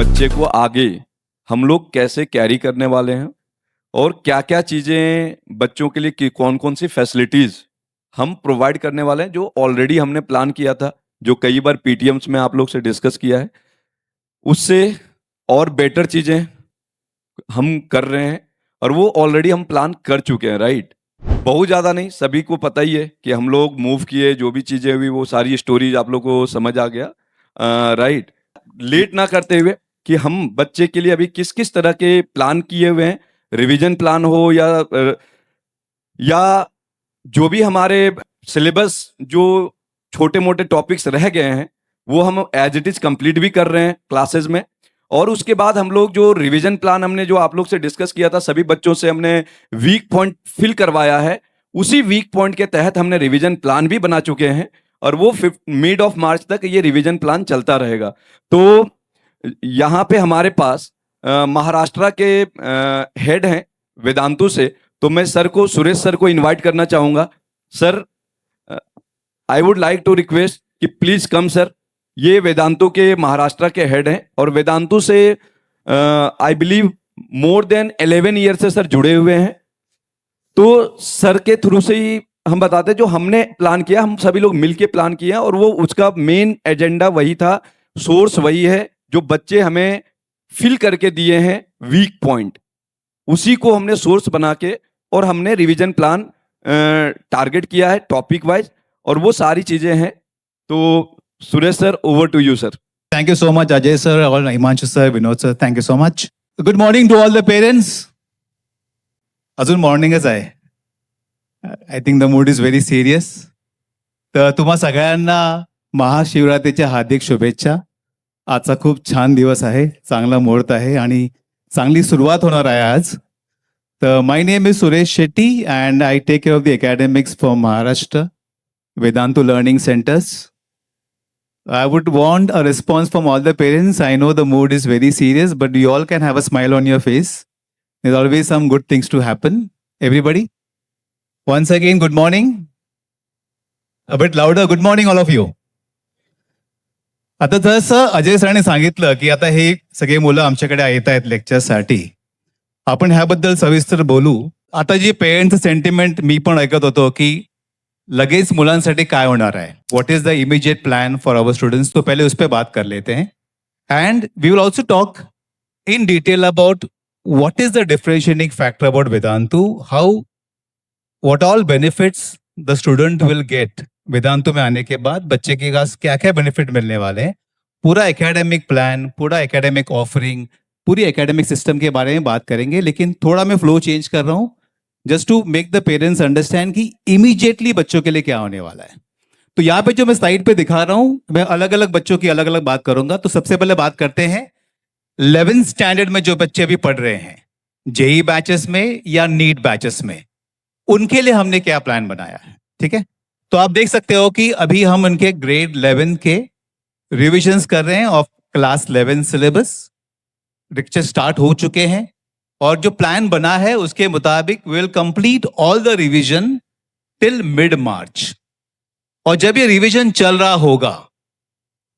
बच्चे को आगे हम लोग कैसे कैरी करने वाले हैं और क्या क्या चीज़ें बच्चों के लिए कौन कौन सी फैसिलिटीज़ हम प्रोवाइड करने वाले हैं, जो ऑलरेडी हमने प्लान किया था, जो कई बार पीटीएम्स में आप लोग से डिस्कस किया है, उससे और बेटर चीज़ें हम कर रहे हैं और वो ऑलरेडी हम प्लान कर चुके हैं, राइट। बहुत ज़्यादा नहीं, सभी को पता ही है कि हम लोग मूव किए, जो भी चीज़ें हुई वो सारी स्टोरीज आप लोग को समझ आ गया, राइट। लेट ना करते हुए कि हम बच्चे के लिए अभी किस किस तरह के प्लान किए हुए हैं, रिवीजन प्लान हो या जो भी हमारे सिलेबस जो छोटे मोटे टॉपिक्स रह गए हैं वो हम एज इट इज कंप्लीट भी कर रहे हैं क्लासेस में। और उसके बाद हम लोग जो रिवीजन प्लान हमने जो आप लोग से डिस्कस किया था, सभी बच्चों से हमने वीक पॉइंट फिल करवाया है, उसी वीक पॉइंट के तहत हमने रिवीजन प्लान भी बना चुके हैं और वो मिड ऑफ मार्च तक ये रिवीजन प्लान चलता रहेगा। तो यहाँ पे हमारे पास महाराष्ट्र के हेड हैं वेदांतु से, तो मैं सर को, सुरेश सर को इनवाइट करना चाहूंगा। Sir, I would like to request कि प्लीज कम सर। ये वेदांतु के महाराष्ट्र के हेड हैं और वेदांतु से I believe more than 11 year से सर जुड़े हुए हैं। तो सर के थ्रू से ही हम बताते हैं, जो हमने प्लान किया, हम सभी लोग मिलके प्लान किया और वो उसका मेन एजेंडा वही था, सोर्स वही है, जो बच्चे हमें फिल करके दिए हैं वीक पॉइंट, उसी को हमने सोर्स बना के और हमने रिवीजन प्लान टारगेट किया है टॉपिक वाइज, और वो सारी चीजें हैं। तो Suresh sir, over to you sir. Thank you so much, Ajay sir, all Himanshu sir, Vinod sir. Thank you so much. Good morning to all the parents. अजून मॉर्निंगच आहे. I think the mood is very serious. तर तुम्हा सगळ्यांना महाशिवरात्रीच्या हार्दिक शुभेच्छा. आजचा खूप छान दिवस आहे, चांगला मुहूर्त आहे आणि चांगली सुरुवात होणार आहे आज. तर my name is Suresh Shetty and I take care of the academics for Maharashtra Vedantu Learning Centers. I would want a response from all the parents. I know the mood is very serious, but you all can have a smile on your face. There's always some good things to happen. Everybody, once again, good morning. A bit louder. Good morning, all of you. आता जसं अजय सरांनी सांगितलं की आता हे सगळे मुलं आमच्याकडे येत आहेत लेक्चरसाठी, आपण ह्याबद्दल सविस्तर बोलू. आता जी पेरेंट्स सेंटिमेंट मी पण ऐकत होतो की लगेच मुलांसाठी काय होणार है, what is the immediate plan for our students, तो पहले उस पर बात कर लेते हैं. And we will also talk in detail about what is the differentiating factor about Vedantu, how what all benefits the student will get Vedantu में आने के बाद, बच्चे के पास क्या क्या बेनिफिट मिलने वाले हैं, पूरा एकेडमिक प्लान, पूरा एकेडमिक ऑफरिंग, पूरी एकेडमिक सिस्टम के बारे में बात करेंगे. लेकिन थोड़ा मैं फ्लो चेंज कर रहा हूँ just to make the parents understand कि इमीडिएटली बच्चों के लिए क्या होने वाला है. तो यहाँ पे जो मैं स्लाइड पे दिखा रहा हूँ, मैं अलग अलग बच्चों की अलग अलग बात करूंगा. तो सबसे पहले बात करते हैं 11th स्टैंडर्ड में जो बच्चे अभी पढ़ रहे हैं, जेई बैचेस में या नीट बैचेस में, उनके लिए हमने क्या प्लान बनाया है. ठीक है, तो आप देख सकते हो कि अभी हम उनके ग्रेड 11 के रिविजन्स कर रहे हैं of class 11 syllabus. Lecture start हो चुके हैं और जो प्लान बना है उसके मुताबिक will complete all the revision till mid मार्च. और जब ये रिवीजन चल रहा होगा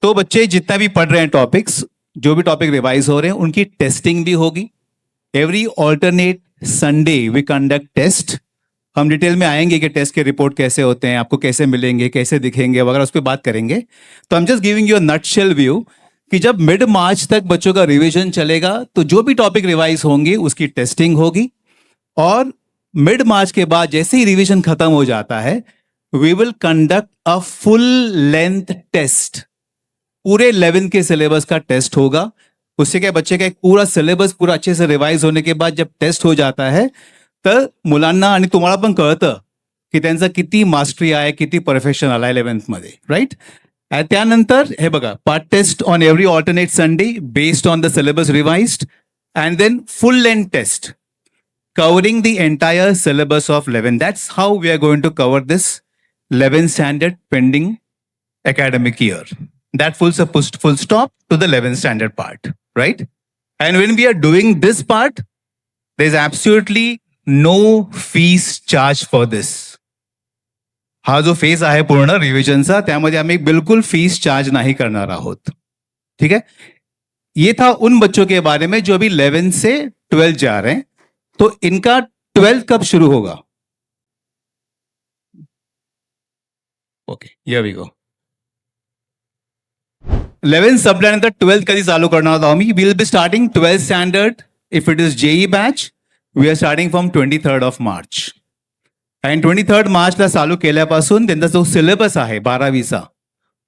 तो बच्चे जितना भी पढ़ रहे हैं टॉपिक्स, जो भी टॉपिक रिवाइज हो रहे हैं, उनकी टेस्टिंग भी होगी. Every alternate Sunday we conduct test. हम डिटेल में आएंगे कि टेस्ट के रिपोर्ट कैसे होते हैं, आपको कैसे मिलेंगे, कैसे दिखेंगे वगैरह, उस पर बात करेंगे. तो I am just giving you a nutshell view कि जब मिड मार्च तक बच्चों का रिवीजन चलेगा तो जो भी टॉपिक रिवाइज होंगे उसकी टेस्टिंग होगी. और मिड मार्च के बाद जैसे ही रिवीजन खत्म हो जाता है, we will conduct a full length test. पूरे 11 के सिलेबस का टेस्ट होगा. उससे क्या, बच्चे का एक पूरा सिलेबस पूरा अच्छे से रिवाइज होने के बाद जब टेस्ट हो जाता है तर मुलांना आणि तुम्हाला पण कळतं की त्यांचा किती मास्टरी आहे, किती परफेक्शन आलाय 11th मध्ये, राईट. त्यानंतर हे बघा, part test on every alternate Sunday based on the syllabus revised, and then full length test covering the entire syllabus of 11. That's how we are going to cover this 11th standard pending academic year. That full stop to the 11th standard part, right? And when we are doing this part, there is absolutely no fees charged for this. हा जो phase आहे पूर्ण रिव्हिजनचा, त्यामध्ये आम्ही बिलकुल fees charge नाही करणार आहोत. ठीक आहे. ये था उन बच्चों के बारे में जो अभी 11 से 12 जा रहे हैं। तो इनका 12 कब शुरू होगा? Okay, here we go. 11 सब प्लान का 12 कधी चालू करणार आहोत आम्ही. We will be starting 12th standard. If it is JEE batch, we are starting from 23rd of March. आणि 23rd मार्चला चालू केल्यापासून त्यांचा जो सिलेबस आहे 12वीचा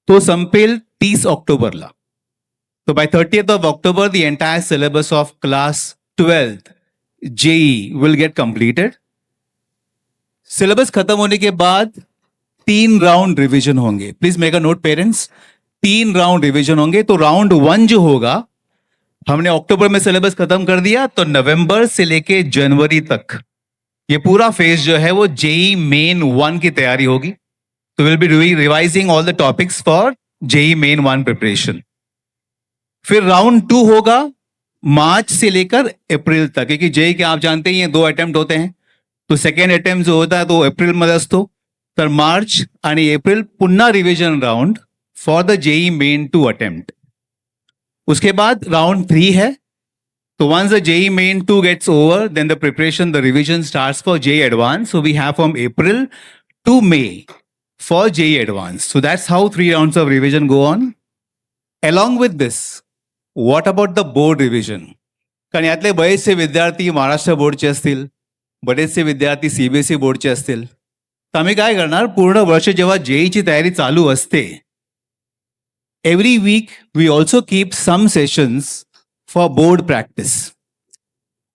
तो संपेल 30 ऑक्टोबरला. So by 30th of October, the entire syllabus of class 12th JEE will get completed. Syllabus खत्म होने के बाद 3 राउंड रिवीजन होंगे. Please make a note parents, 3 round revision होंगे. तो राउंड 1 जो होगा, हमने अक्टूबर में सिलेबस खत्म कर दिया, तो नवंबर से लेके जनवरी तक ये पूरा फेज जो है वो जेई मेन 1 की तैयारी होगी. तो will be doing revising all the topics for JEE Main 1 preparation. फिर राउंड 2 होगा मार्च से लेकर अप्रैल तक, क्योंकि जेई के आप जानते हैं ये 2 अटेम्प्ट होते हैं. तो सेकंड अटेम्प्ट जो होता है तो अप्रैल मध्ये असतो. तर मार्च आणि एप्रिल पुन्हा revision round for the JEE Main 2 attempt. उसके बाद राउंड 3 है. तो once the JEE main 2 gets over, then the preparation, the revision starts for JEE Advanced. So we have from April to May for JEE Advanced. So that's how 3 rounds of revision go on. Along with this, what about the board revision? कारण यातले बरेचसे विद्यार्थी महाराष्ट्र बोर्डचे असतील, बरेचसे विद्यार्थी CBSE बोर्डचे असतील. तर आम्ही काय करणार, पूर्ण वर्ष जेव्हा जेईची तयारी चालू असते, every week we also keep some sessions for board practice.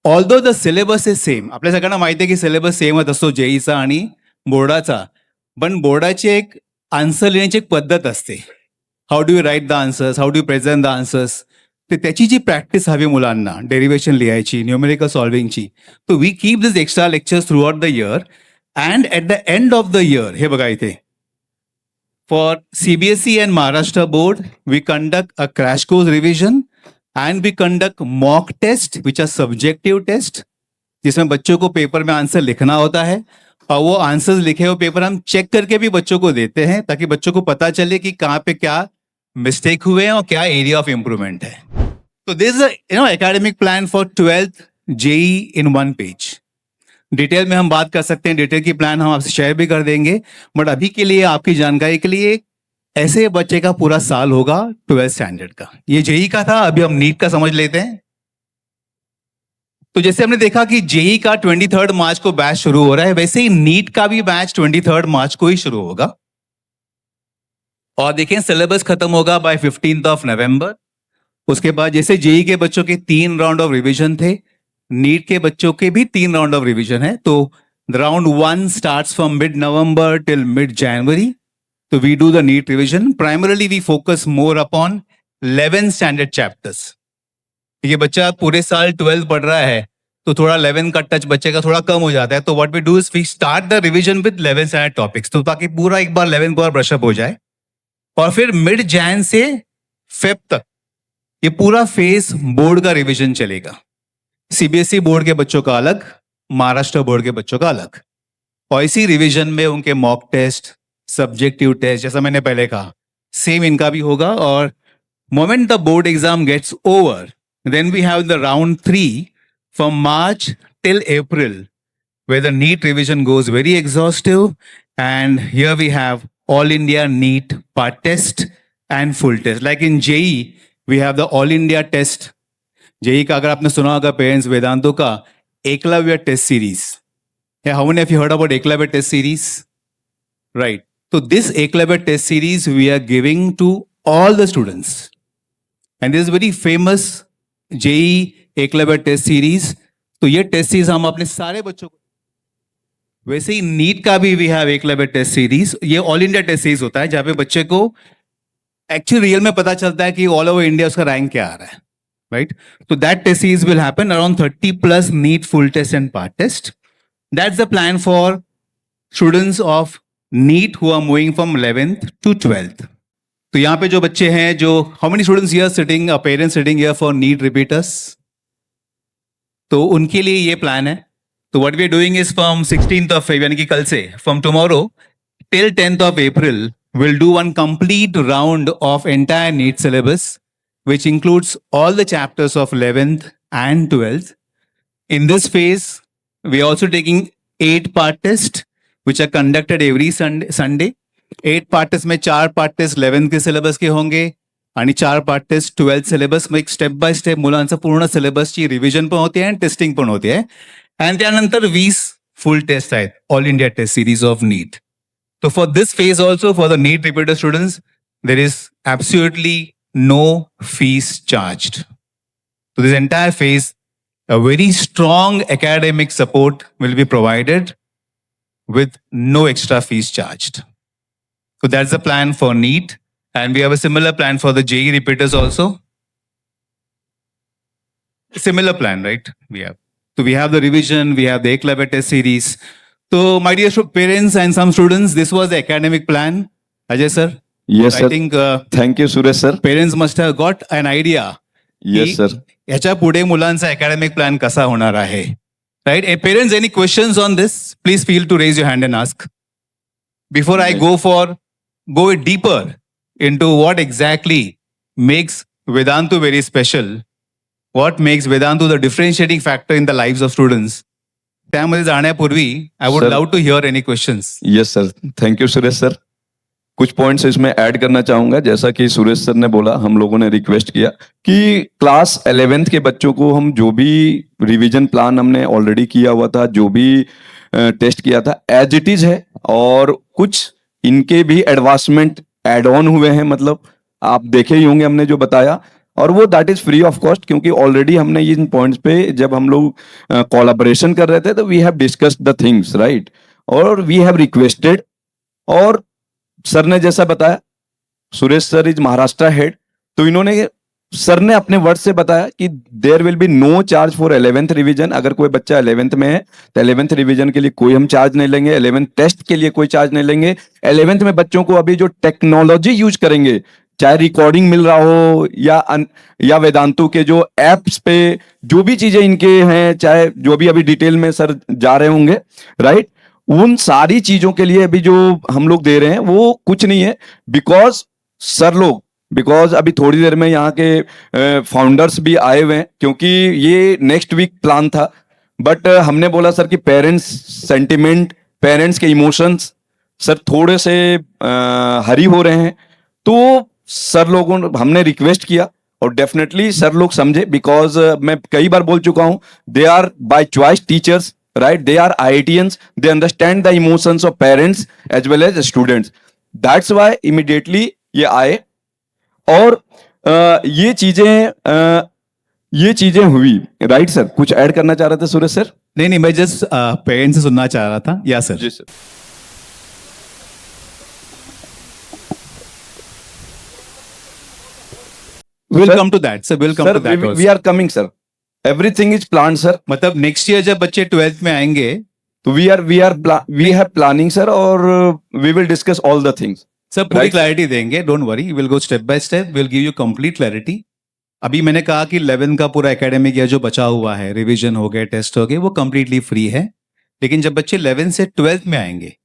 Although the syllabus is same, आपल्या सगळ्यांना माहिती आहे की सिलेबस सेमच असतो जेईचा आणि बोर्डाचा, पण बोर्डाची एक आन्सर लिहिण्याची एक पद्धत असते. How do you write the answers, how do you present the answers, तर त्याची जी प्रॅक्टिस हवी मुलांना, डेरिवेशन लिहायची, न्यूमेरिकल सॉल्विंगची. तो we keep this extra lectures throughout the year. And at the end of the year, हे बघा इथे, for CBSE and Maharashtra board, we conduct a crash course revision. And we conduct mock test, which are subjective test, जिसमें बच्चों को paper में answer लिखना होता है, और वो आंसर्स लिखे हुए पेपर हम चेक करके भी बच्चों को देते हैं, ताकि बच्चों को पता चले कि कहाँ पे क्या मिस्टेक हुए हैं और क्या एरिया ऑफ इम्प्रूवमेंट है. तो this is academic plan for 12th JEE in 1 page. Detail में हम बात कर सकते हैं, डिटेल की प्लान हम आपसे शेयर भी कर देंगे, बट अभी के लिए आपकी जानकारी के लिए ऐसे बच्चे का पूरा साल होगा 12th स्टैंडर्ड का. ये जेई का था, अभी हम नीट का समझ लेते हैं. तो जैसे हमने देखा कि जेई का 23rd मार्च को बैच शुरू हो रहा है, वैसे ही नीट का भी बैच 23rd मार्च को ही शुरू होगा. और देखें, सिलेबस खत्म होगा बाय 15th ऑफ नवंबर. उसके बाद जैसे जेई के बच्चों के 3 राउंड ऑफ रिविजन थे, नीट के बच्चों के भी 3 राउंड ऑफ रिविजन है. तो round 1 starts from mid November till mid January. So we do the NEET revision. Primarily we focus more upon 11th standard chapters. ये बच्चा पूरे साल 12 पढ़ रहा है, तो थोड़ा 11 का टच बच्चे का थोड़ा कम हो जाता है. तो what we do is we start the revision with 11th standard topics. तो ताकि पूरा एक बार 11 बार ब्रशअप हो जाए. और फिर मिड जैन से फेब तक ये पूरा फेज बोर्ड का रिविजन चलेगा. CBSE बोर्ड के बच्चों का अलग, महाराष्ट्र बोर्ड के बच्चों का अलग. और इसी रिविजन में उनके मॉक टेस्ट, सब्जेक्टिव टेस्ट, जैसा मैंने पहले कहा, सेम इनका भी होगा. और moment the board exam gets over, then we have the round 3 from March till April, where the NEET revision goes very exhaustive. And here we have all India NEET part test and full test. Like in JEE, we have the all India test. JEE का अगर आपने सुना होगा parents, वेदांतों का Eklavya test series. How many of you heard about Eklavya test series? Right. So this Eklavya test series we are giving to all the students. And this is very famous JEE Eklavya test series. तो ये test series हम अपने सारे बच्चों को, वैसे ही NEET का भी we have Eklavya test series. ये ऑल इंडिया टेस्ट सीरीज होता है, जहाँ पे बच्चे को एक्चुअली रियल में पता चलता है कि ऑल ओवर इंडिया उसका रैंक क्या आ रहा है. राइट. तो that test series will happen around 30+ NEET full test and part test. That's the plan for students of NEET who are moving from 11th to 12th. तो यहाँ पे जो बच्चे हैं, जो how many students here sitting, parents sitting here for NEET repeaters? तो उनके लिए ये प्लान है. तो what we are doing is from 16th of February, यानी कि कल से, from tomorrow till 10th of April, we'll do one complete round of entire NEET syllabus which includes all the chapters of 11th and 12th. In this phase, we are also taking 8-part test, which are conducted every Sunday. 8-part test में 4-part test 11th के syllabus के होंगे आणि 4-part test 12th syllabus में एक step by step मुलांचा पूर्ण सिलेबसची revision पण होते आणि टेस्टिंग पण होते आहे. आणि त्यानंतर 20 फुल टेस्ट आहेत all India test series of NEET. So for this phase also, for the NEET repeater students, there is absolutely no fees charged. So this entire phase, a very strong academic support will be provided with no extra fees charged. So that's the plan for NEET. And we have a similar plan for the JEE repeaters also. Similar plan, right? We have. So we have the revision, we have the Eklavya test series. So, my dear parents and some students, this was the academic plan. Ajay sir? Yes, I sir. think Thank you, Suresh sir. parents must have got an idea. Yes, sir. याच्या पुढे मुलांचा academic plan कसा होणार आहे. Right? Parents, any questions on this? Please feel to raise your hand and ask. Before I go deeper into what exactly makes Vedantu very special, what makes Vedantu the differentiating factor in the lives of students, त्यामध्ये जाण्यापूर्वी I would Sir. love to hear any questions. Yes sir, thank you Suresh sir. कुछ points इसमें add करना चाहूंगा. जैसा कि Suresh sir ने बोला, हम लोगों ने रिक्वेस्ट किया कि क्लास 11th के बच्चों को हम जो भी रिवीजन प्लान हमने ऑलरेडी किया हुआ था, जो भी टेस्ट किया था, एज इट इज है. और कुछ इनके भी एडवांसमेंट एड ऑन हुए हैं. मतलब आप देखे ही होंगे हमने जो बताया, और वो that is free of cost, क्योंकि ऑलरेडी हमने इन पॉइंट्स पे जब हम लोग कोलैबोरेशन कर रहे थे तो we have discussed the things, right. और वी हैव रिक्वेस्टेड, और सर ने जैसा बताया, Suresh sir is Maharashtra head, तो इन्होंने, सर ने अपने वर्ड से बताया कि there will be no charge for 11th revision. अगर कोई बच्चा 11th में है तो 11th रिवीजन के लिए कोई हम चार्ज नहीं लेंगे, 11th टेस्ट के लिए कोई चार्ज नहीं लेंगे. 11th में बच्चों को अभी जो टेक्नोलॉजी यूज करेंगे, चाहे रिकॉर्डिंग मिल रहा हो या वेदांतु के जो एप्स पे जो भी चीजें इनके हैं, चाहे जो भी अभी डिटेल में सर जा रहे होंगे, राइट, उन सारी चीजों के लिए अभी जो हम लोग दे रहे हैं वो कुछ नहीं है. बिकॉज अभी थोड़ी देर में यहाँ के फाउंडर्स भी आए हुए हैं, क्योंकि ये नेक्स्ट वीक प्लान था. बट हमने बोला सर कि पेरेंट्स सेंटिमेंट, पेरेंट्स के इमोशंस सर थोड़े से हरी हो रहे हैं, तो सर लोगों ने, हमने रिक्वेस्ट किया और डेफिनेटली सर लोग समझे. बिकॉज मैं कई बार बोल चुका हूं, they are by choice teachers, right, they are IITians, they understand the emotions of parents as well as students. That's why immediately ये आए और ये चीजें हुई, राइट. सर कुछ ऐड करना चाह रहे थे सुरेश सर? नहीं, मैं जस्ट पेरेंट्स से सुनना चाह रहा था. या सर? जी sir. We'll come to that, sir. We'll come to that. We are coming, sir. Everything is planned, sir. मतलब नेक्स्ट ईयर जब बच्चे 12th में आएंगे, तो we have planning, sir, और we will discuss all the things. Sir पूरी Right. Clarity देंगे. Don't worry, will go step by step, will give you complete clarity. अभी मैंने कहा कि 11 का पूरा एकेडमिक ईयर जो बचा हुआ है, रिवीजन हो गए, टेस्ट हो गए, वो कंप्लीटली फ्री है. लेकिन जब बच्चे 11 से 12th में आएंगे,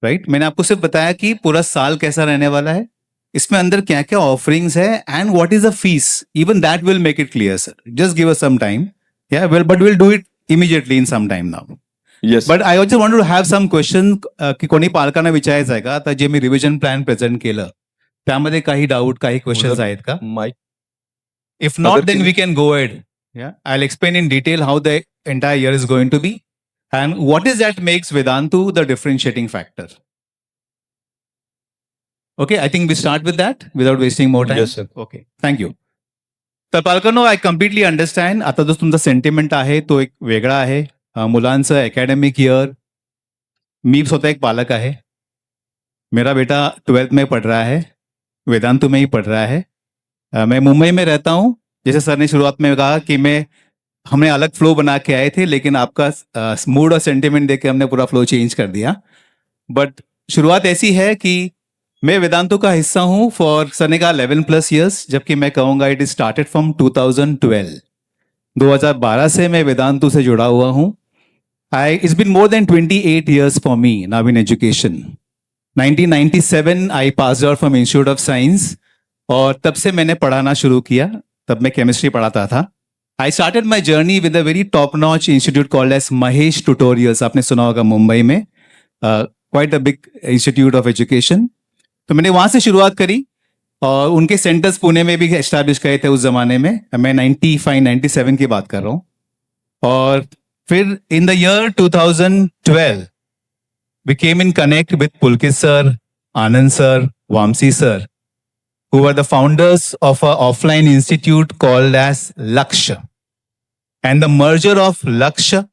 राइट, मैंने आपको सिर्फ बताया कि पूरा साल कैसा रहने वाला है, इसमें अंदर क्या क्या ऑफरिंग्स है, and what is the fee. Even that will make it clear, sir. Just give us some time. Yeah but will do it immediately in some time now. Yes. But I also want to have some question की कोणी पालकांना विचारायचं आहे का, आता जे मी revision plan present केलं त्यामध्ये काही डाऊट, काही क्वेश्चन्स आहेत का? Mike. If not, Other then thing- we can go ahead. Yeah, I'll explain in detail how the entire year is going to be and what is that makes Vedantu the differentiating factor. Okay, I think we start with that without wasting more time. Yes, sir. Okay, thank you. तर पालकांनो, I completely understand. आता जो तुमचा sentiment आहे तो एक वेगळा आहे. मुलांचं अकॅडमिक इयर, मी स्वतः एक पालक है. मेरा बेटा 12th में पढ़ रहा है, वेदांतु में ही पढ़ रहा है. मैं मुंबई में रहता हूँ. जैसे सर ने शुरुआत में कहा कि हमने अलग फ्लो बना के आए थे, लेकिन आपका मूड और सेंटिमेंट देख के हमने पूरा फ्लो चेंज कर दिया. बट शुरुआत ऐसी है कि मैं वेदांतु का हिस्सा हूँ फॉर, सर ने कहा 11+ ईयर्स, जबकि मैं कहूँगा इट इज स्टार्टेड फ्रॉम 2012. 2012 से मैं वेदांतु से जुड़ा हुआ हूँ. It's been more than 28 years for me now in education. 1997, I passed out from Institute of Science. और तब से मैंने पढ़ाना शुरू किया. तब मैं केमिस्ट्री पढ़ाता था. I started my journey with a very top-notch institute called as Mahesh Tutorials. आपने सुना होगा मुंबई में. Quite a big institute of education. तो मैंने वहाँ से शुरुआत करी और उनके सेंटर्स पुणे में भी एस्टैब्लिश किए थे उस जमाने में. मैं 95-97 की बात कर रहा हूँ. और फिर in the year 2012, we came in connect with Pulkit sir, Anand sir, Vamsi sir, who were the founders of an offline institute called as Lakshya. And the merger of Lakshya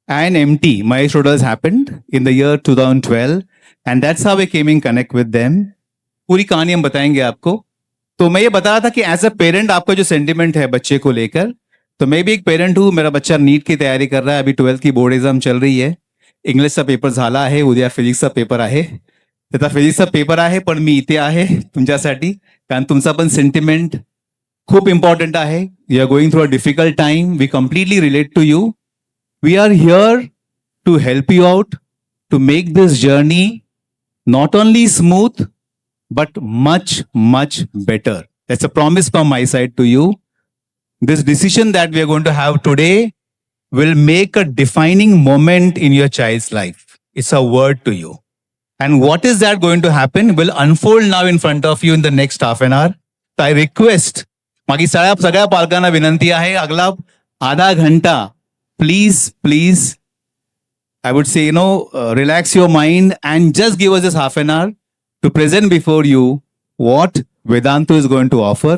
and MT, Mahesh Tutorials, happened in the year 2012. And that's how we came in connect with them. पूरी कहानी हम बताएंगे आपको. तो मैं ये बता रहा था कि एज अ पेरेंट आपका जो सेंटिमेंट है बच्चे को लेकर, तो मैं भी एक पेरेंट हूँ. मेरा बच्चा नीट की तयारी कर रहा है. अभी 12th की बोर्ड एग्जाम चल रही है. इंग्लिशचा पेपर झाला आहे. उद्या फिजिक्सचा पेपर आहे. त्याचा फिजिक्सचा पेपर आहे, पण मी इथे आहे तुमच्यासाठी, कारण तुमचा पण सेंटिमेंट खूप इम्पॉर्टंट आहे. You are going through a difficult time. We completely relate to you. We are here to help you out, to make this journey not only smooth, but much, much better. That's a promise from my side to you. This decision that we are going to have today will make a defining moment in your child's life. It's a word to you. And what is that going to happen will unfold now in front of you in the next half an hour. So I request, माझी सगळ्या पालकांना विनंती आहे, अगला आधा घंटा please, I would say, relax your mind and just give us this half an hour to present before you what Vedantu is going to offer,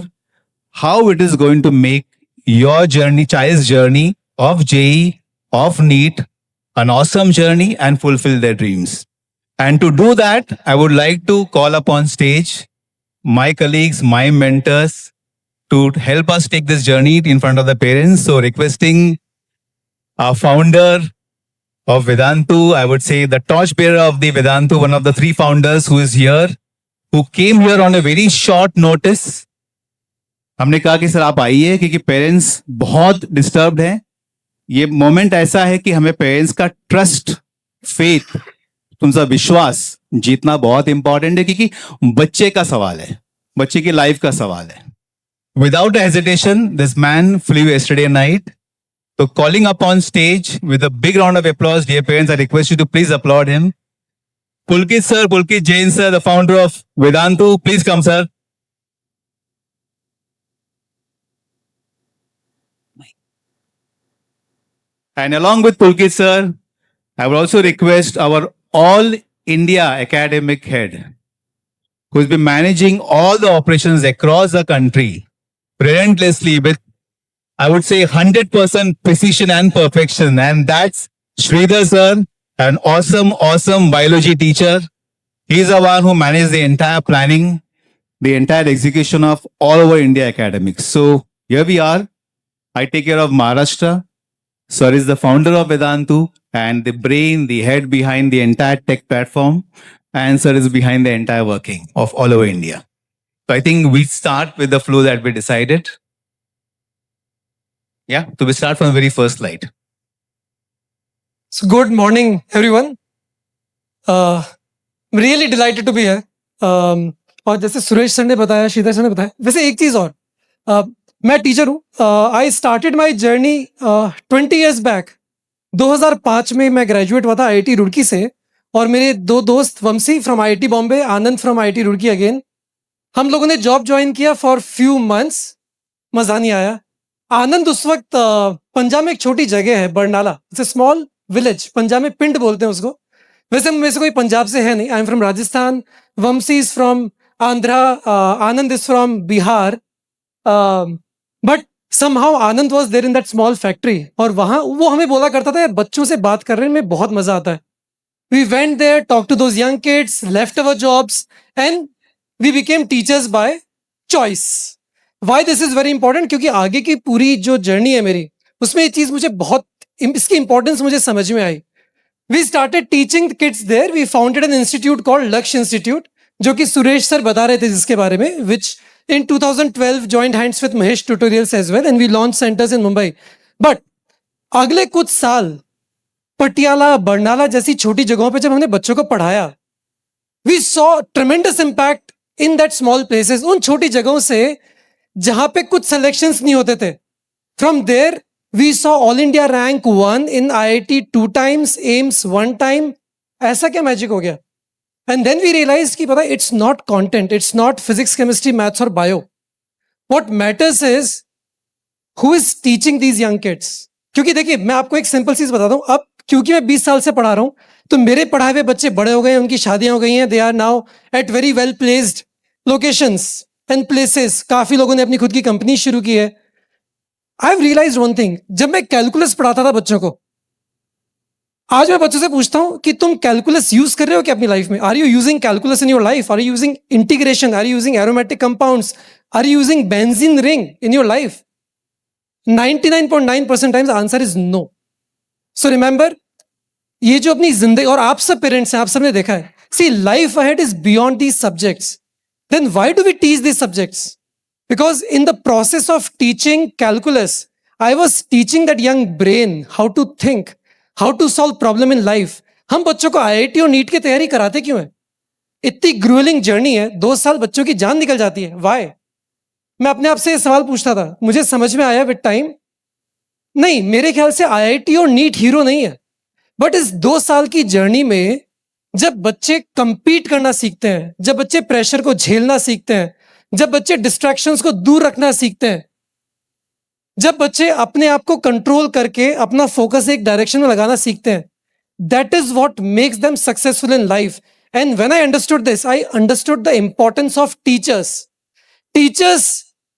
how it is going to make your journey, child's journey of JEE, of NEET, an awesome journey and fulfill their dreams. And to do that, I would like to call upon stage my colleagues, my mentors, to help us take this journey in front of the parents. So requesting our founder of Vedantu, I would say the torchbearer of the Vedantu, one of the three founders who is here, who came here on a very short notice. हमने कहा कि sir आप आइए क्योंकि parents बहुत disturbed हैं. ये moment ऐसा है कि हमें पेरेंट्स का ट्रस्ट, फेथ, तुमचा विश्वास जीतना बहुत इंपॉर्टेंट है क्योंकि बच्चे का सवाल है, बच्चे की लाइफ का सवाल है. Without hesitation, this man flew yesterday night. So calling up on stage with a big round of applause, dear parents, I request you to please applaud him. Pulkit sir, Pulkit Jain sir, the founder of Vedantu, please come sir. And along with Pulkit sir, I would also request our All India academic head, who has been managing all the operations across the country relentlessly with, I would say, 100% precision and perfection. And that's Sridhar sir, an awesome biology teacher. He's the one who managed the entire planning, the entire execution of all over India academics. So here we are. I take care of Maharashtra. Sir is the founder of Vedantu and the brain, the head behind the entire tech platform. And sir is behind the entire working of all over India. So I think we start with the flow that we decided. Yeah, so we start from the very first slide. So good morning, everyone. I'm really delighted to be here. और जैसे Suresh sir ने बताया, Shridhar sir ने बताया, वैसे एक चीज़ और, मैं टीचर हूँ. I started my journey 20 years back. 2005 में मैं ग्रेजुएट हुआ था IIT रुड़की से, और मेरे दो दोस्त, Vanshi from IIT Bombay, Anand from IIT Roorkee again, हम लोगों ने जॉब ज्वाइन किया फॉर फ्यू मंथ्स. मज़ा नहीं आया. आनंद उस वक्त पंजाब में एक छोटी जगह है Barnala, it's a small village, Punjab में पिंड बोलते हैं उसको. वैसे में से कोई पंजाब से है नहीं. I am from Rajasthan, Vamshi is from Andhra, Anand is from Bihar. But somehow Anand was there in that small factory, और वहाँ वो हमें बोला करता था, यार बच्चों से बात करने में बहुत मजा आता है. We went there, talk to those young kids, left our jobs and we became teachers by choice. Why this is very important? क्योंकि आगे की पूरी जो जर्नी है मेरी, उसमें ये चीज़ मुझे बहुत, इसकी इंपॉर्टेंस मुझे समझ में आई. We started teaching kids there. We founded an institute called Lakshya institute, जो कि सुरेश सर बता रहे थे जिसके बारे में, विच in 2012 joined hands with Mahesh Tutorials as well, and we launched centers in Mumbai. But अगले कुछ साल पटियाला, बरनाला जैसी छोटी जगहों पे जब हमने बच्चों को पढ़ाया, we saw tremendous impact in that small places, उन छोटी जगहों से जहां पे कुछ सिलेक्शंस नहीं होते थे, from there we saw all India rank 1 in IIT 2 times, AIIMS 1 time. ऐसा क्या मैजिक हो गया? एंड देन वी रियलाइज कि पता, it's not content, it's not physics, chemistry, maths और bio. What matters is who is teaching these young kids. क्योंकि देखिए, मैं आपको एक सिंपल चीज बताता हूं. अब क्योंकि मैं 20 साल से पढ़ा रहा हूं, तो मेरे पढ़ाए हुए बच्चे बड़े हो गए हैं, उनकी शादियां हो गई हैं, they are now at very well placed locations and places. काफी लोगों ने अपनी खुद की कंपनी शुरू की है. I have realised one thing. जब मैं कैलकुलस पढ़ाता था बच्चों को, आज मैं बच्चों से पूछता हूं कि तुम कैलकुलस यूज कर रहे हो क्या अपनी लाइफ में? Are you using calculus in your life? Are you using integration? Are you using aromatic compounds? Are you using benzene ring in your life? 99.9% times answer is no. So remember, ये जो अपनी जिंदगी, और आप सब parents हैं, आप सबने देखा है, see life ahead is beyond these subjects. Then why do we teach these subjects? Because in the process of teaching calculus, I was teaching that young brain how to think, how to solve problem in life. हम बच्चों को IIT और NEET की तैयारी कराते क्यों है? इतनी ग्रूलिंग जर्नी है, 2 साल बच्चों की जान निकल जाती है. Why? मैं अपने आप से ये सवाल पूछता था, मुझे समझ में आया विद टाइम, नहीं, मेरे ख्याल से IIT और नीट हीरो नहीं है. बट इस 2 साल की जर्नी में जब बच्चे कंपीट करना सीखते हैं, जब बच्चे प्रेशर को झेलना सीखते हैं, जब बच्चे डिस्ट्रैक्शंस को दूर रखना सीखते हैं, जब बच्चे अपने आप को कंट्रोल करके अपना फोकस एक डायरेक्शन में लगाना सीखते हैं, that is what makes them successful in life. And when I understood this, I understood the importance of teachers.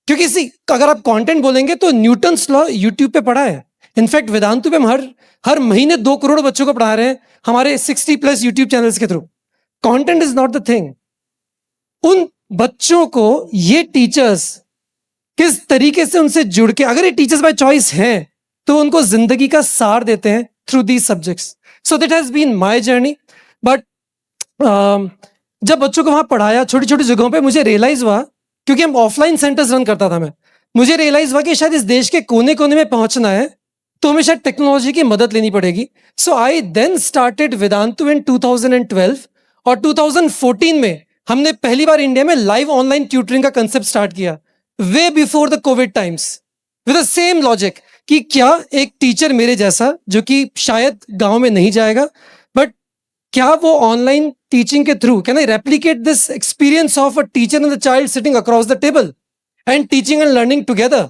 क्योंकि सी, अगर आप कंटेंट बोलेंगे तो न्यूटन्स लॉ यूट्यूब पे पढ़ा है. इनफैक्ट वेदांतु पे हम हर महीने 2 करोड़ बच्चों को पढ़ा रहे हैं हमारे 60+ यूट्यूब चैनल्स के through. Content is not the thing. उन बच्चों को ये टीचर्स किस तरीके से उनसे जुड़ के, अगर ये टीचर्स बाय चॉइस हैं, तो उनको जिंदगी का सार देते हैं through these subjects. So that has been my journey. But जब बच्चों को वहां पढ़ाया छोटी छोटी जगहों पे, मुझे रियलाइज हुआ, क्योंकि हम ऑफलाइन सेंटर्स रन करता था मैं, मुझे रियलाइज हुआ कि शायद इस देश के कोने कोने में पहुंचना है तो हमें शायद टेक्नोलॉजी की मदद लेनी पड़ेगी. सो आई देन स्टार्टेड वेदांतु इन 2012, और 2014 में हमने पहली बार इंडिया में लाइव ऑनलाइन ट्यूटरिंग का कंसेप्ट स्टार्ट किया, way before the Covid times, with the same logic कि क्या एक टीचर मेरे जैसा, जो कि शायद गांव में नहीं जाएगा, बट क्या वो ऑनलाइन टीचिंग के through can I replicate this experience of a teacher and the child sitting across the table and teaching and learning together,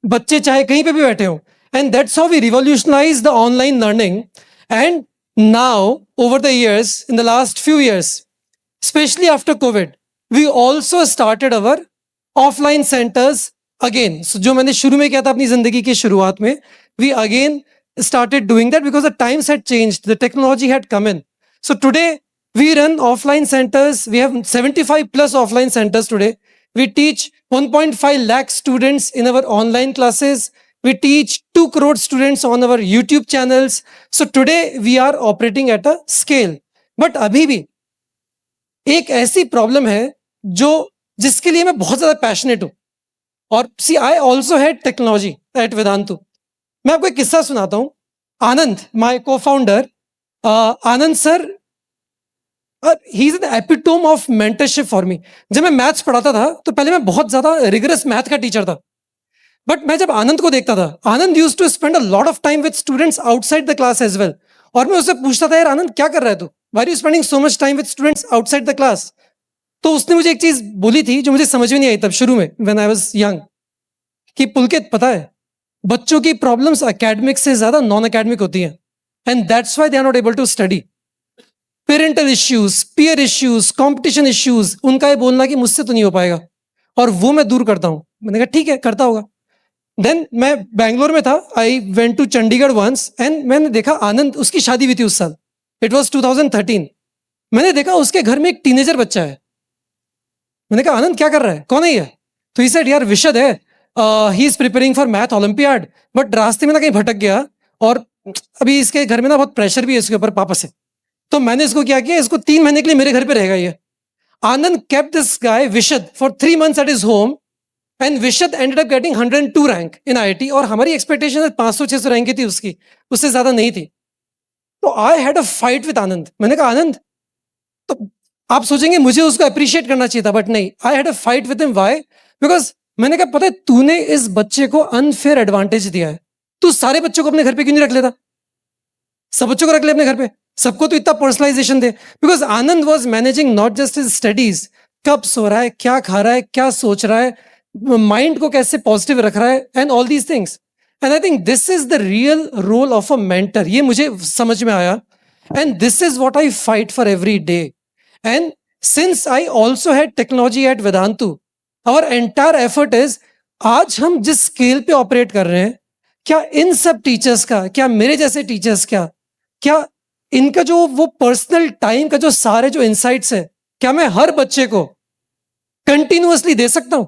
बच्चे चाहे कहीं पे भी बैठे हो. And that's how we revolutionize the online learning. And now over the years, in the last few years, especially after COVID, we also started our offline centers again. So जो मैंने शुरू में किया था अपनी जिंदगी की शुरुआत में, we again started doing that because the times had changed, the technology had come in. So today we run offline centers. We have 75+ offline centers today. We teach 1.5 lakh students in our online classes. We teach 2 crore students on our YouTube channels. So today we are operating at a scale. But अभी भी एक ऐसी problem है जिसके लिए मैं बहुत ज्यादा पैशनेट हूं. और see, I also had technology at Vedantu. मैं आपको एक किस्सा सुनाता हूं. Anand, my co founder, Anand sir, he is an epitome of mentorship for me. जब मैं मैथ्स पढ़ाता था तो पहले मैं बहुत ज्यादा रिगरस मैथ का टीचर था, बट मैं जब आनंद को देखता था, Anand used to spend a lot of time with students outside the class as well. और मैं उससे पूछता था, यार आनंद क्या कर रहा है तू, Why are you spending so much time with students outside the class? तो उसने मुझे एक चीज बोली थी जो मुझे समझ में नहीं आई तब शुरू में, when I was young, कि पुलकित, पता है, बच्चों की प्रॉब्लम्स एकेडमिक से ज्यादा नॉन एकेडमिक होती हैं, and that's why they are not able to study. Parental issues, peer issues, competition issues, उनका ये बोलना कि मुझसे तो नहीं हो पाएगा, और वो मैं दूर करता हूं. मैंने कहा ठीक है, करता होगा. देन मैं बैंगलोर में था, I went to Chandigarh once, and मैंने देखा आनंद, उसकी शादी हुई थी उस साल, इट वॉज 2013. मैंने देखा उसके घर में एक टीनेजर बच्चा है. मैंने कहा आनंद क्या कर रहा है, कौन है ये? तो ही सेड, यार विशद है, he is preparing for math olympiad, but रास्ते में ना कहीं भटक गया, और अभी इसके घर में ना बहुत प्रेशर भी है इसके ऊपर पापा से. तो मैंने इसको क्या किया, इसको 3 महीने के लिए मेरे घर पे रहेगा ये. आनंद kept this guy विशद for 3 months at his home, and विशद ended up getting 102 rank in IIT, और हमारी एक्सपेक्टेशन 500-600 रैंक की थी उसकी, उससे ज्यादा नहीं थी. तो I had a fight with Anand. मैंने कहा आनंद, तो आप सोचेंगे मुझे उसको अप्रिशिएट करना चाहिए था, बट नहीं, आई had a fight with him. Why? Because मैंने कहा पता है तूने इस बच्चे को अनफेयर एडवांटेज दिया है, तू सारे बच्चों को अपने घर पे क्यों नहीं रख लेता? सब बच्चों को रख ले अपने घर पे, सबको तो इतना पर्सनलाइजेशन दे। Because Anand was managing not just his studies, कब सो रहा है, क्या खा रहा है, क्या सोच रहा है, माइंड को कैसे पॉजिटिव रख रहा है, and all these things. And I think this is the real role of a mentor, ये मुझे समझ में आया। And this is what I fight for every day. And since I also had technology at Vedantu, our entire effort is, आज हम जिस scale पे operate कर रहे हैं, क्या इन सब टीचर्स का, क्या मेरे जैसे टीचर्स का, क्या इनका जो वो पर्सनल टाइम का जो सारे जो इंसाइट्स है, क्या मैं हर बच्चे को कंटिन्यूअसली दे सकता हूं?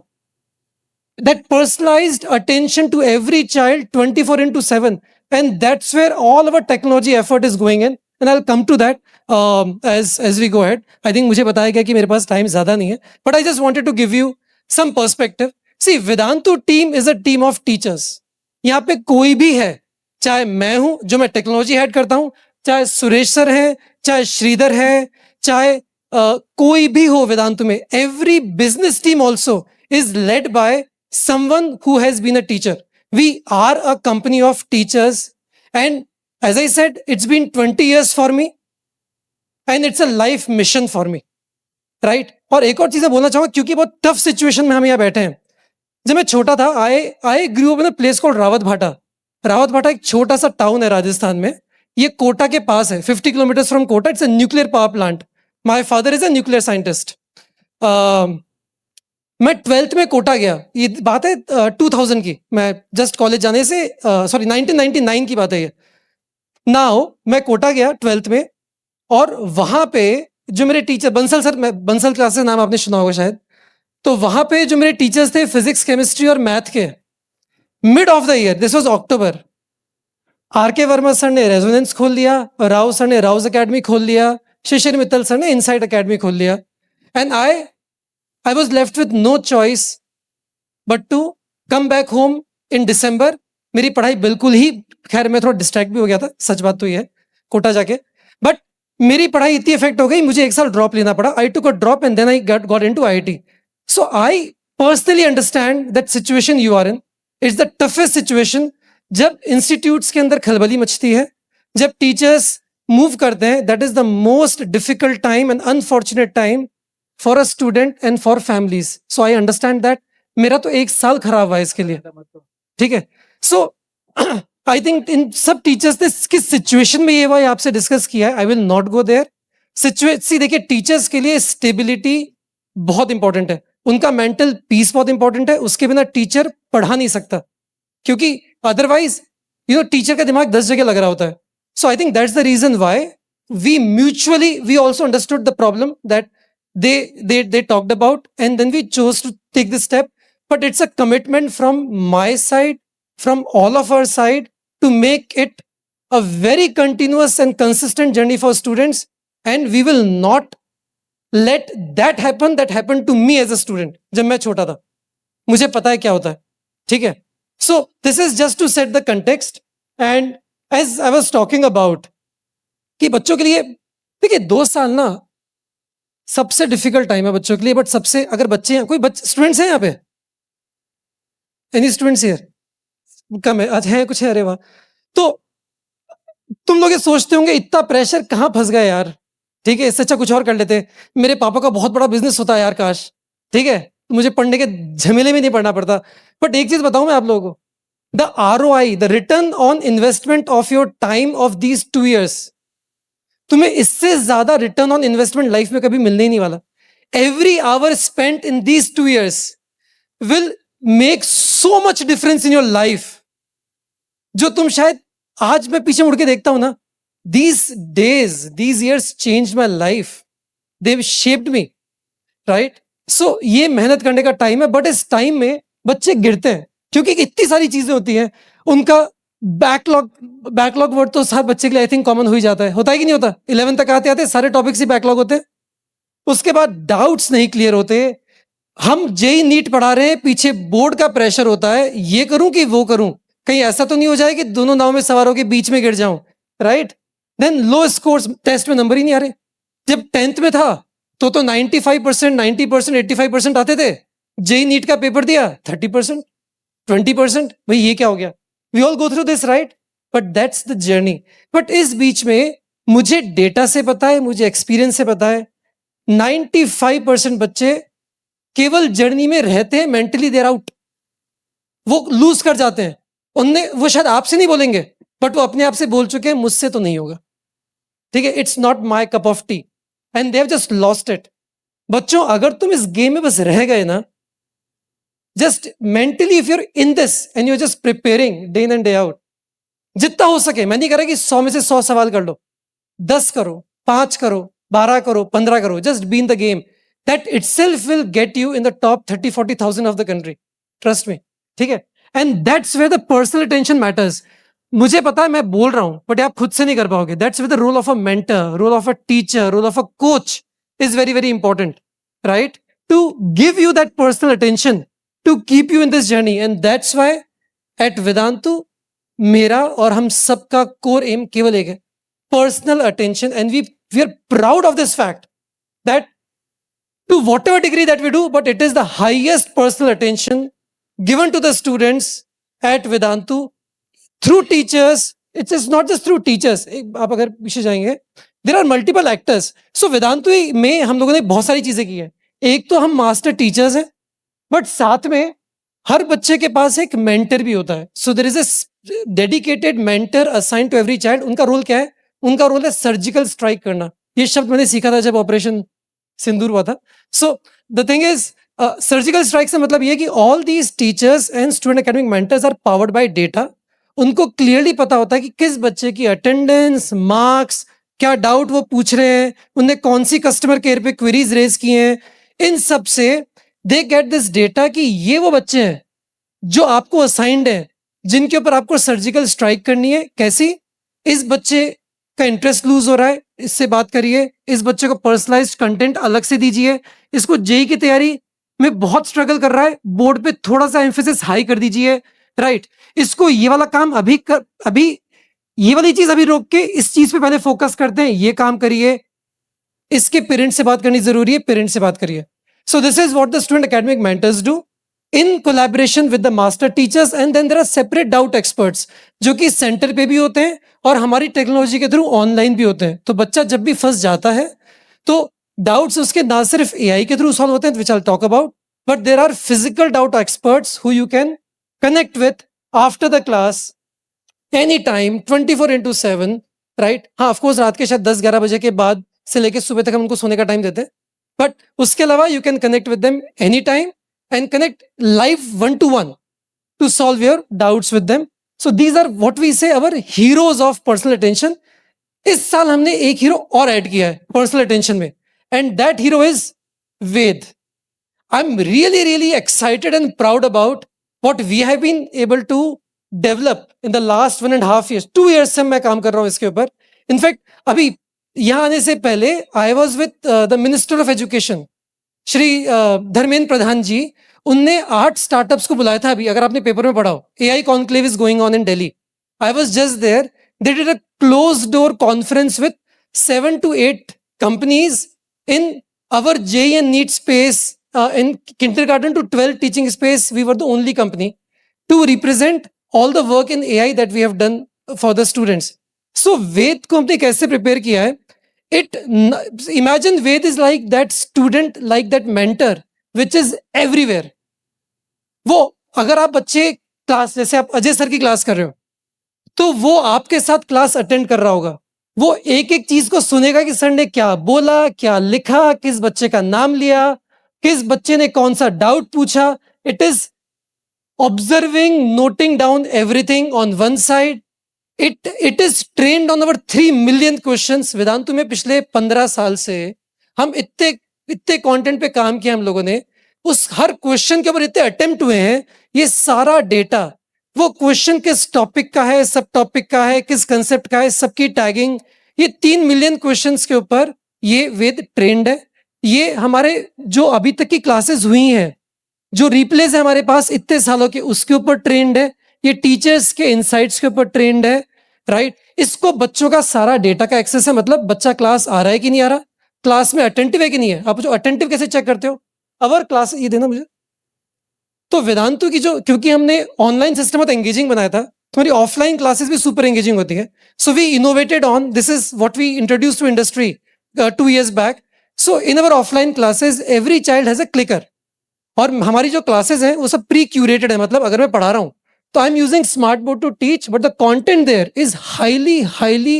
That personalised attention to every child 24/7, and that's where all our technology effort is going in, and I will come to that as we go ahead. I think मुझे बताया गया कि मेरे पास टाइम ज्यादा नहीं है, but I just wanted to give you some perspective. See, Vedantu team is a team of teachers. यहाँ पे कोई भी है, चाहे मैं हूं जो मैं टेक्नोलॉजी हेड करता हूं, चाहे सुरेश सर है, चाहे श्रीधर है, चाहे कोई भी हो वेदांतु में, every business team also is led by someone who has been a teacher. We are a company of teachers, and as I said, it's been 20 years for me, and it's a life mission for me, right? और एक और चीज मैं बोलना चाहूंगा, क्योंकि बहुत tough situation में हम यहाँ बैठे हैं। जब मैं छोटा था, I grew up in a place called Rawat Bhata. Rawat भाटा एक छोटा सा टाउन है राजस्थान में, ये कोटा के पास है, 50 kilometre from Kota. It's a nuclear power plant. My father is a nuclear scientist. मैं 12th में कोटा गया, ये बात है 2000 की, मैं जस्ट कॉलेज जाने से, सॉरी 1999 की बात है ये। नाउ मैं कोटा गया 12th में, और वहां पे जो मेरे टीचर, बंसल सर, मैं बंसल क्लासेस नाम आपने सुना होगा शायद, तो वहां पे जो मेरे टीचर्स थे फिजिक्स, केमिस्ट्री और मैथ के, mid of the year, this was October, R K. Verma sir ने रेजोनेंस खोल लिया, राव सर ने राउज एकेडमी खोल लिया, शिशिर मित्तल सर ने इनसाइट एकेडमी खोल लिया, and I was left with no choice but to come back home in December. मेरी पढ़ाई बिल्कुल ही, खैर मैं थोड़ा डिस्ट्रैक्ट भी हो गया था, सच बात तो ये है, कोटा जाके, बट मेरी पढ़ाई इतनी इफेक्ट हो गई, मुझे एक साल ड्रॉप लेना पड़ा। I took a drop and then I got into IIT. So I personally understand that situation you are in. It's the toughest situation. जब इंस्टीट्यूट्स के अंदर खलबली मचती है, जब टीचर्स मूव करते हैं, that is the most difficult time and unfortunate time for a student and for families. So I understand that. मेरा तो एक साल खराब हुआ इसके लिए, ठीक है? So I think इन सब टीचर्स ने किस सिचुएशन में ये हुआ, आपसे डिस्कस किया है। I will not go there. Situation देखिए, टीचर्स के लिए स्टेबिलिटी बहुत इंपॉर्टेंट है, उनका मेंटल पीस बहुत इंपॉर्टेंट है। उसके बिना टीचर पढ़ा नहीं सकता, क्योंकि अदरवाइज टीचर का दिमाग 10 जगह लग रहा होता है। So I think that's the reason why we also understood the problem that they talked about, and then we chose to take this step. But it's a commitment from my side, from all of our side, to make it a very continuous and consistent journey for students, and we will not let that happen that happened to me as a student. जब मैं छोटा था, मुझे पता है क्या होता है, ठीक है? So this is just to set the context, and as I was talking about कि बच्चों के लिए देखिए 2 साल ना सबसे डिफिकल्ट टाइम है बच्चों के लिए, बट सबसे, अगर बच्चे हैं, कोई बच्चे स्टूडेंट्स हैं यहाँ पे, एनी स्टूडेंट्स हियर? कम है, आज है कुछ है, अरे वाह। तो तुम लोग ये सोचते होंगे इतना प्रेशर कहाँ फंस गए यार, ठीक है, इससे अच्छा कुछ और कर लेते। मेरे पापा का बहुत बड़ा बिजनेस होता है यार, काश, ठीक है, मुझे पढ़ने के झमेले में नहीं पढ़ना पड़ता। बट एक चीज बताऊं मैं आप लोगों को, the ROI, the return on investment of your time of these 2 years, तुम्हें इससे ज्यादा रिटर्न ऑन इन्वेस्टमेंट लाइफ में कभी मिलने ही नहीं वाला। Every hour spent in these 2 years will make so much difference in your life, जो तुम शायद, आज मैं पीछे मुड़ के देखता हूं ना, these years changed my life, they've shaped me, right? So ये मेहनत करने का टाइम है, बट इस टाइम में बच्चे गिरते हैं, क्योंकि इतनी सारी चीजें होती हैं। उनका बैकलॉग वर्ड तो हर बच्चे के लिए आई थिंक कॉमन हो ही जाता है, होता है कि नहीं होता? 11 तक आते आते सारे टॉपिक्स ही बैकलॉग होते हैं। उसके बाद डाउट्स नहीं क्लियर होते, हम जेई नीट पढ़ा रहे हैं, पीछे बोर्ड का प्रेशर होता है, ये करूं कि वो करूं, कहीं ऐसा तो नहीं हो जाए कि दोनों नाव में सवार होकर बीच में गिर जाऊं, right? Then low scores, test में नंबर ही नहीं आ रहे। जब 10th में था तो 95%, 90%, 85% आते थे। जेई नीट का पेपर दिया 30%, 20%, भाई ये क्या हो गया? We all go through this, right? But that's the journey. But इस बीच में मुझे डेटा से पता है, मुझे एक्सपीरियंस से पता है, 95% बच्चे केवल जर्नी में रहते हैं, मेंटली देर आउट, वो लूज कर जाते हैं। वो शायद आपसे नहीं बोलेंगे, बट वो अपने आप से बोल चुके हैं मुझसे तो नहीं होगा, ठीक है, it's not my cup of T, and they have just lost it. बच्चों, अगर तुम इस गेम में बस रह गए ना, just mentally if you're in this and you're just preparing day in and day out, जितना हो सके, मैं नहीं कह रहा कि 100 में से 100 सवाल कर लो, 10 करो, 5 करो, 12 करो, 15 करो, just be in the game, that itself will get you in the top 30-40,000 of the country, trust me, ठीक है? And that's where the personal attention matters. मुझे पता है मैं बोल रहा हूं, बट आप खुद से नहीं कर पाओगे। That's where the role of a mentor, role of a teacher, role of a coach is very very important, right? To give you that personal attention, to keep you in this journey. And that's why at Vedantu मेरा और हम सबका core aim केवल एक है, personal attention. And we are proud of this fact that to whatever degree that we do, but it is the highest personal attention given to the students at Vedantu through teachers. It is not just through teachers. आप अगर पीछे जाएंगे, there are multiple actors. So Vedantu में हम लोगों ने बहुत सारी चीजें की है। एक तो हम मास्टर टीचर्स हैं, बट साथ में हर बच्चे के पास एक मेंटर भी होता है। So there is a dedicated mentor assigned to every child. उनका रोल क्या है? उनका रोल है सर्जिकल स्ट्राइक करना। ये शब्द मैंने सीखा था जब ऑपरेशन सिंदूर हुआ था। So the thing is, surgical strike से मतलब ये कि all these teachers and student academic mentors are powered by data. उनको क्लियरली पता होता है कि किस बच्चे की अटेंडेंस, मार्क्स, क्या डाउट वो पूछ रहे हैं, उन्हें कौन सी कस्टमर केयर पे क्वेरीज रेज की हैं। इन सब से दे गेट दिस डेटा कि ये वो बच्चे हैं जो आपको असाइंड है, जिनके ऊपर आपको सर्जिकल स्ट्राइक करनी है। कैसी? इस बच्चे का इंटरेस्ट लूज हो रहा है, इससे बात करिए। इस बच्चे को पर्सनलाइज्ड कंटेंट अलग से दीजिए। इसको जेई की तैयारी में बहुत स्ट्रगल कर रहा है, बोर्ड पे थोड़ा सा एम्फेसिस हाई कर दीजिए, राइट? इसको ये वाला काम अभी ये वाली चीज अभी रोक के इस चीज पे पहले फोकस करते हैं, ये काम करिए। इसके पेरेंट्स से बात करनी जरूरी है, पेरेंट्स से बात करिए। सो this is what the student academic mentors do in collaboration with the master teachers, and then there are separate doubt experts जो कि सेंटर पे भी होते हैं और हमारी टेक्नोलॉजी के थ्रू ऑनलाइन भी होते हैं। तो बच्चा जब भी फंस जाता है तो डाउट्स उसके ना सिर्फ एआई के थ्रू सॉल्व होते हैं, which I will talk about, but there are physical doubt experts who you can connect with after the class any time 24/7, right? हाँ, ऑफकोर्स रात के शायद 10-11 बजे के बाद से लेकर सुबह तक हम उनको सोने का टाइम देते हैं, बट उसके अलावा you can connect with them any time and connect live one-to-one to solve your doubts with them. So these are what we say our heroes of personal attention. इस साल हमने एक हीरो और add किया है personal attention में, and that hero is Ved. I'm really excited and proud about what we have been able to develop in the last 1.5 years. 2 years से मैं काम कर रहा हूँ इसके ऊपर. In fact, अभी यहाँ आने से पहले I was with the Minister of Education, Shri Dharmendra Pradhan जी। उनने 8 स्टार्टअप्स को बुलाया था। अभी अगर आपने पेपर में पढ़ा हो, AI conclave is going on in Delhi. I was just there. They did a closed door conference with 7 to 8 companies in our JEE and NEET space, in kindergarten to 12 teaching space. We were the only company to represent all the work in AI that we have done for the students. So Ved को हमने कैसे prepare किया है? Imagine Ved is like that student, like that mentor, which is everywhere. वो अगर आप बच्चे class, जैसे आप अजय सर की क्लास कर रहे हो, तो वो आपके साथ क्लास अटेंड कर रहा होगा। वो एक एक चीज को सुनेगा कि सर ने क्या बोला, क्या लिखा, किस बच्चे का नाम लिया, किस बच्चे ने कौन सा डाउट पूछा। It is observing, noting down everything on one side. It is trained on our 3 million questions. Vedantu में पिछले 15 साल से हम इतने कंटेंट पे काम किया हम लोगों ने, उस हर क्वेश्चन के ऊपर इतने अटेम्प्ट हुए हैं. ये सारा डेटा, वो क्वेश्चन किस टॉपिक का है, सब टॉपिक का है, किस कंसेप्ट का है, सबकी टैगिंग, ये 3 million क्वेश्चंस के ऊपर ये वेद ट्रेंड है. ये हमारे जो अभी तक की क्लासेस हुई हैं, जो रिप्लेस है हमारे पास इतने सालों के, उसके ऊपर ट्रेंड है. ये टीचर्स के इनसाइट्स के ऊपर ट्रेंड है, राइट. इसको बच्चों का सारा डेटा का एक्सेस है. मतलब बच्चा क्लास आ रहा है कि नहीं आ रहा, क्लास में अटेंटिव है कि नहीं है। आप जो अटेंटिव कैसे चेक करते हो, अवर क्लास, ये देना मुझे। तो वेदांतु की जो, क्योंकि हमने ऑनलाइन सिस्टम बहुत एंगेजिंग बनाया था, तुम्हारी ऑफलाइन क्लासेस भी सुपर एंगेजिंग होती है। So we innovated on this, is what we introduce to industry 2 years back. So in our offline classes every child has a clicker, और हमारी जो क्लासेस हैं वो सब प्री क्यूरेटेड है। मतलब अगर मैं पढ़ा रहा हूं तो I am using smart board to teach, but the content there is highly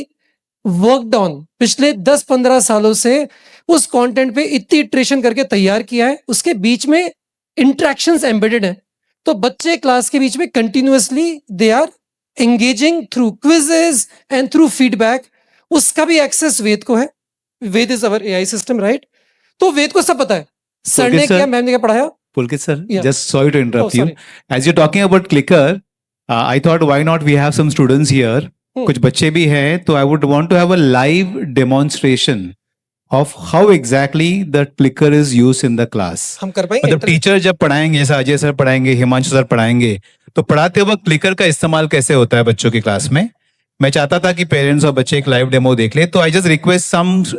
worked on. पिछले 10-15 सालों से उस कंटेंट पे इतनी इटरेशन करके तैयार किया है, उसके बीच में इंटरेक्शंस एम्बेडेड है। तो बच्चे क्लास के बीच में continuously they are engaging through quizzes and through feedback. उसका भी एक्सेस वेद को है। Ved is our AI system, right? तो वेद को सब पता है, सर ने sir. क्या, मैम ने क्या पढ़ाया। Pulkit sir, Yeah. just sorry to interrupt Oh, you. sorry. As you're talking about clicker, I thought why not we have some students here. कुछ बच्चे भी हैं, तो I would want to have a live demonstration of how exactly the clicker is used in the class. हम कर पाएंगे मतलब teacher जब पढ़ाएंगे, जैसे अजय सर पढ़ाएंगे, हिमांशु सर पढ़ाएंगे, तो पढ़ाते वक्त क्लिकर का इस्तेमाल कैसे होता है बच्चों की क्लास में। मैं चाहता था कि पेरेंट्स और बच्चे एक लाइव डेमो देख ले, तो I just request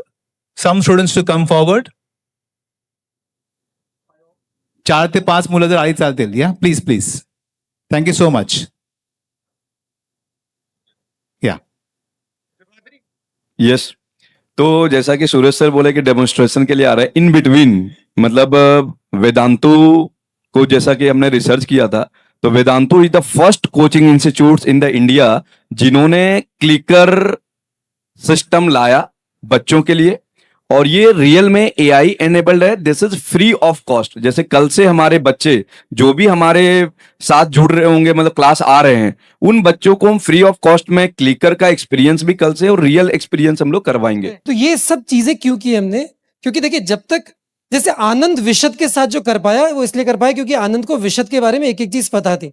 some students to come forward. 4 ते 5 मुलं जर आली चालतील, या प्लीज थँक्यू सो मच. या यस, तो जैसा कि सूरज सर बोले कि डेमोन्स्ट्रेशन के लिए आ रहा है इन बिटवीन, मतलब वेदांतु को जैसा कि हमने रिसर्च किया था, तो Vedantu is the first coaching institute in the India जिन्होंने क्लिकर सिस्टम लाया बच्चों के लिए, और ये रियल में एआई एनेबल्ड है। This is free of cost. जैसे कल से हमारे बच्चे जो भी हमारे साथ जुड़ रहे होंगे, मतलब क्लास आ रहे हैं, उन बच्चों को हम फ्री ऑफ कॉस्ट में क्लिकर का एक्सपीरियंस भी कल से और रियल एक्सपीरियंस हम लोग करवाएंगे। तो ये सब चीजें क्यों की हमने, क्योंकि देखिए जब तक जैसे आनंद विशद के साथ जो कर पाया वो इसलिए कर पाया क्योंकि आनंद को विशद के बारे में एक एक चीज पता थी।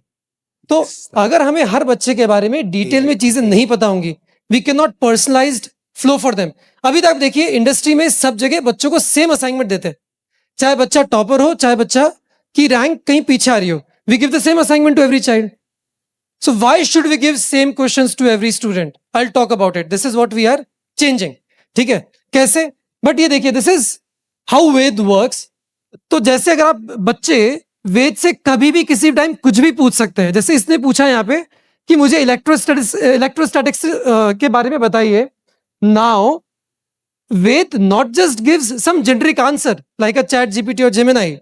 तो अगर हमें हर बच्चे के बारे में डिटेल में चीजें नहीं पता होंगी, we can not personalised flow for them. अभी तक देखिए इंडस्ट्री में सब जगह बच्चों को सेम असाइनमेंट देते हैं, चाहे बच्चा टॉपर हो चाहे बच्चा की रैंक कहीं पीछे आ रही हो, we give the same assignment to every child. So why should we give same questions to every student? I will talk about it. This is what we are changing, ठीक है? कैसे? बट ये देखिए, this is how Ved works. तो जैसे अगर आप बच्चे वेद से कभी भी किसी टाइम कुछ भी पूछ सकते हैं। जैसे इसने पूछा यहाँ पे कि मुझे इलेक्ट्रोस्टैटिक्स के बारे में बताइए। Now Ved not just gives some generic answer like a Chat GPT और जेमिनाई।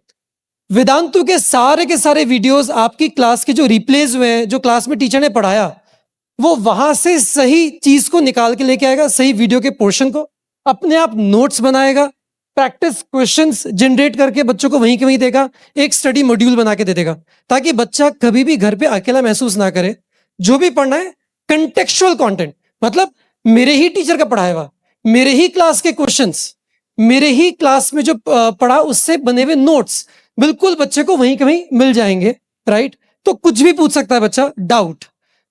वेदांतु के सारे वीडियोस आपकी क्लास के जो रिप्लेस हुए हैं, जो क्लास में टीचर ने पढ़ाया, वो वहां से सही चीज को निकाल के लेके आएगा, सही वीडियो के पोर्शन को अपने आप नोट्स बनाएगा, प्रैक्टिस क्वेश्चंस जनरेट करके बच्चों को वहीं के वहीं देगा, एक स्टडी मॉड्यूल बना के दे देगा, ताकि बच्चा कभी भी घर पे अकेला महसूस ना करे। जो भी पढ़ना है कंटेक्चुअल कंटेंट, मतलब मेरे ही टीचर का पढ़ाया हुआ, मेरे ही क्लास के क्वेश्चंस, मेरे ही क्लास में जो पढ़ा उससे बने हुए नोट्स बिल्कुल बच्चे को वहीं के वहीं मिल जाएंगे, राइट? तो कुछ भी पूछ सकता है बच्चा। डाउट,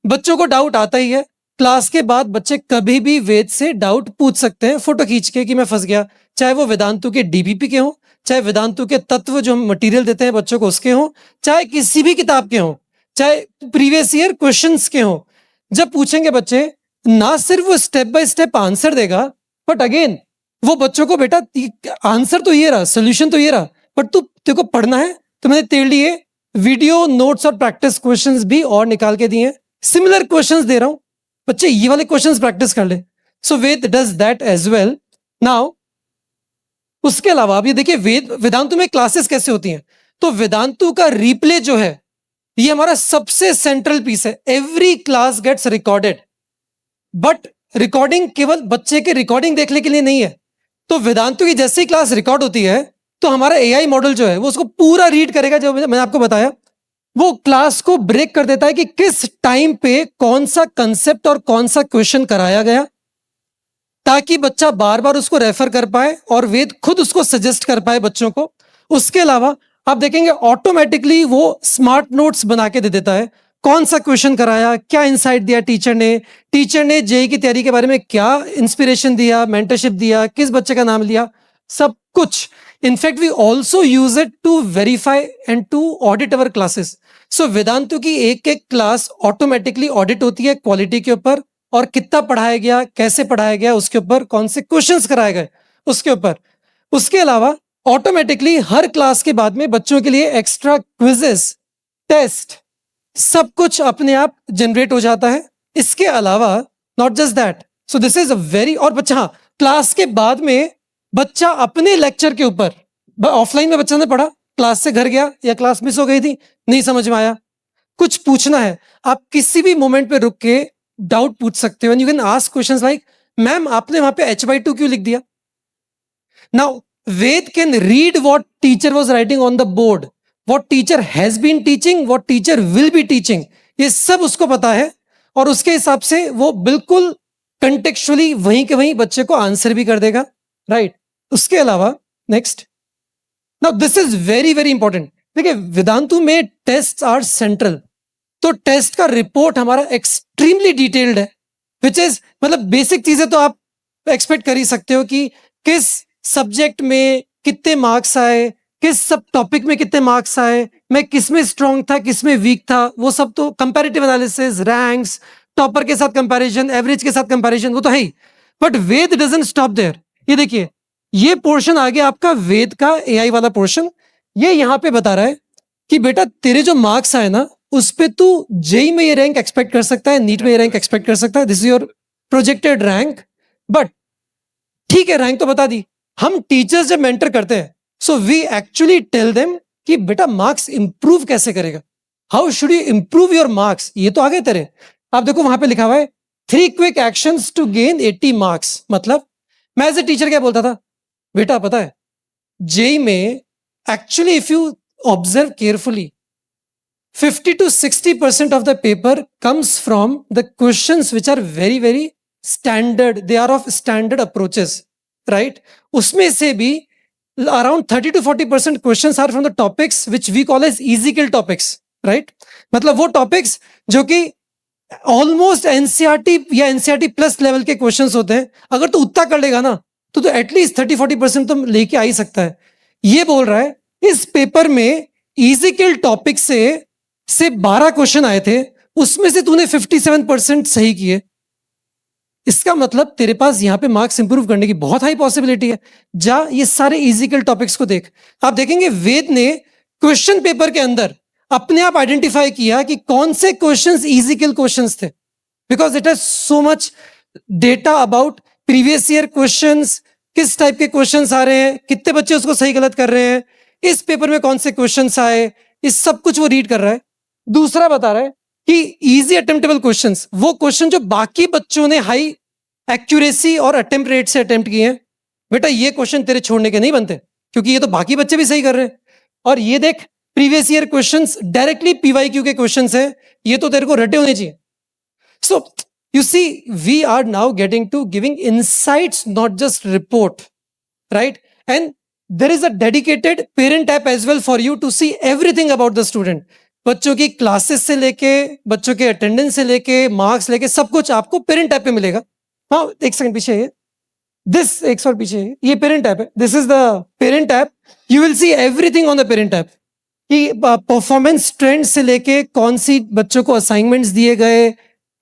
बच्चों को डाउट आता ही है। क्लास के बाद बच्चे कभी भी वेद से डाउट पूछ सकते हैं फोटो खींच के कि मैं फंस गया, चाहे वो वेदांतु के डीबीपी के हों, चाहे वेदांतु के तत्व जो हम मटेरियल देते हैं बच्चों को उसके हों, चाहे किसी भी किताब के हों, चाहे प्रीवियस ईयर क्वेश्चंस के हों। जब पूछेंगे बच्चे, ना सिर्फ वो स्टेप बाय स्टेप आंसर देगा, बट अगेन वो बच्चों को, बेटा आंसर तो ये रहा, सोल्यूशन तो ये रहा, बट तेरे को पढ़ना है तो मैंने तेरे लिए वीडियो नोट्स और प्रैक्टिस क्वेश्चंस भी और निकाल के दिए हैं, सिमिलर क्वेश्चंस दे रहा हूं, बच्चे ये वाले क्वेश्चंस प्रैक्टिस कर ले। So Ved does that as well. Now उसके अलावा आप ये देखिए वेदांतु में क्लासेस कैसे होती हैं। तो वेदांतु का रिप्ले जो है ये हमारा सबसे सेंट्रल पीस है। Every class gets recorded, but recording केवल बच्चे के रिकॉर्डिंग देखने के लिए नहीं है। तो वेदांतु की जैसे ही क्लास रिकॉर्ड होती है तो हमारा एआई मॉडल जो है वो उसको पूरा रीड करेगा। जो मैंने आपको बताया, वो क्लास को ब्रेक कर देता है कि किस टाइम पे कौन सा कंसेप्ट और कौन सा क्वेश्चन कराया गया, ताकि बच्चा बार बार उसको रेफर कर पाए और वेद खुद उसको सजेस्ट कर पाए बच्चों को। उसके अलावा आप देखेंगे ऑटोमेटिकली वो स्मार्ट नोट्स बना के दे देता है, कौन सा क्वेश्चन कराया, क्या इंसाइट दिया टीचर ने जेई की तैयारी के बारे में क्या इंस्पिरेशन दिया, मेंटरशिप दिया, किस बच्चे का नाम लिया, सब कुछ। In fact we also use it to verify and to audit our classes. So Vedantu की एक एक क्लास ऑटोमेटिकली ऑडिट होती है क्वालिटी के ऊपर, और कितना पढ़ाया गया, कैसे पढ़ाया गया, उसके ऊपर, कौन से क्वेश्चंस कराए गए उसके ऊपर। उसके अलावा ऑटोमेटिकली हर क्लास के बाद में बच्चों के लिए एक्स्ट्रा क्विजेस, टेस्ट, सब कुछ अपने आप जनरेट हो जाता है। इसके अलावा not just that, so this is a very, और बच्चा, हाँ, क्लास के बाद में बच्चा अपने लेक्चर के ऊपर, ऑफलाइन में बच्चा ने पढ़ा, क्लास से घर गया या क्लास मिस हो गई थी, नहीं समझ में आया, कुछ पूछना है, आप किसी भी मोमेंट पे रुक के डाउट पूछ सकते हो। And you can ask questions like, ma'am आपने वहां पे h/2 क्यों लिख दिया? Now Ved can read what teacher was writing on the board, what teacher has been teaching, what teacher will be teaching, ये सब उसको पता है, और उसके हिसाब से वो बिल्कुल कंटेक्चुअली वहीं के वहीं बच्चे को आंसर भी कर देगा, राइट? उसके अलावा next, now this is very very important. देखिए, वेदांतु में टेस्ट आर सेंट्रल, तो टेस्ट का रिपोर्ट हमारा एक्सट्रीमली डिटेल्ड है, विच इज, मतलब बेसिक चीजें तो आप एक्सपेक्ट कर ही सकते हो कि किस सब्जेक्ट में कितने मार्क्स आए, किस सब टॉपिक में कितने मार्क्स आए, मैं किस में स्ट्रांग था, किस में वीक था, वो सब तो कंपैरेटिव एनालिसिस, रैंक्स, टॉपर के साथ कंपैरिजन, एवरेज के साथ कंपैरिजन, वो तो है ही। But Ved doesn't stop there. ये देखिए, ये पोर्शन आ गया आपका वेद का एआई वाला पोर्शन। ये यहाँ पे बता रहा है कि बेटा तेरे जो मार्क्स आए ना, उस पे तू जेई में ये रैंक एक्सपेक्ट कर सकता है, नीट में ये रैंक एक्सपेक्ट कर सकता है, this is your projected rank. But ठीक है, रैंक तो बता दी। हम टीचर्स जब मेंटर करते हैं, so we actually tell them कि बेटा मार्क्स इंप्रूव कैसे करेगा, how should you improve your marks. ये तो आगे तेरे, आप देखो वहां पे लिखा हुआ है 3 quick actions to gain 80 marks. मतलब मैं एज ए टीचर क्या बोलता था, बेटा पता है जेई में actually if you observe carefully 50 to 60% of the paper comes from the questions which are very very standard, they are of standard approaches, right? उसमें से भी around 30 to 40% questions are from the topics which we call as easy kill topics, right? मतलब वो topics जो कि almost NCERT या NCERT plus level के questions होते हैं। अगर तो उतना कर लेगा ना तो एटलीस्ट 30-40% तो लेके आ ही सकता है। ये बोल रहा है इस पेपर में इजी किल टॉपिक से 12 क्वेश्चन आए थे, उसमें से तूने 57% सही किए। इसका मतलब तेरे पास यहाँ पे मार्क्स इंप्रूव करने की बहुत हाई पॉसिबिलिटी है। जा ये सारे इजिकल टॉपिक्स को देख। आप देखेंगे वेद ने क्वेश्चन पेपर के अंदर अपने आप आइडेंटिफाई किया कि कौन से क्वेश्चंस इजिकल क्वेश्चंस थे, because it has so much data about previous year questions, किस टाइप के क्वेश्चंस आ रहे हैं, कितने बच्चे उसको सही गलत कर रहे हैं, इस पेपर में कौन से क्वेश्चंस आए, इस सब कुछ वो रीड कर रहा है। दूसरा बता रहा है कि इजी अटेम्प्टेबल क्वेश्चंस, वो क्वेश्चन जो बाकी बच्चों ने हाई एक्यूरेसी और अटेम्प्ट रेट से अटेम्प्ट किए हैं, बेटा ये क्वेश्चन तेरे छोड़ने के नहीं बनते, क्योंकि ये तो बाकी बच्चे भी सही कर रहे हैं। और ये देख previous year questions directly PYQ के क्वेश्चंस हैं, ये तो तेरे को रटे होने चाहिए। सो you see, we are now getting to giving insights, not just report, right? And there is a dedicated parent app as well for you to see everything about the student. बच्चों की क्लासेस से लेके, बच्चों के attendance से लेके, marks लेके, सब कुछ आपको पेरेंट ऐप पे मिलेगा। हाँ, एक सेकंड पीछे है, दिस एक सौ पीछे है, ये पेरेंट ऐप है, this is the parent app. You will see everything on the parent app, कि परफॉर्मेंस ट्रेंड से लेके कौन सी बच्चों को असाइनमेंट्स दिए गए,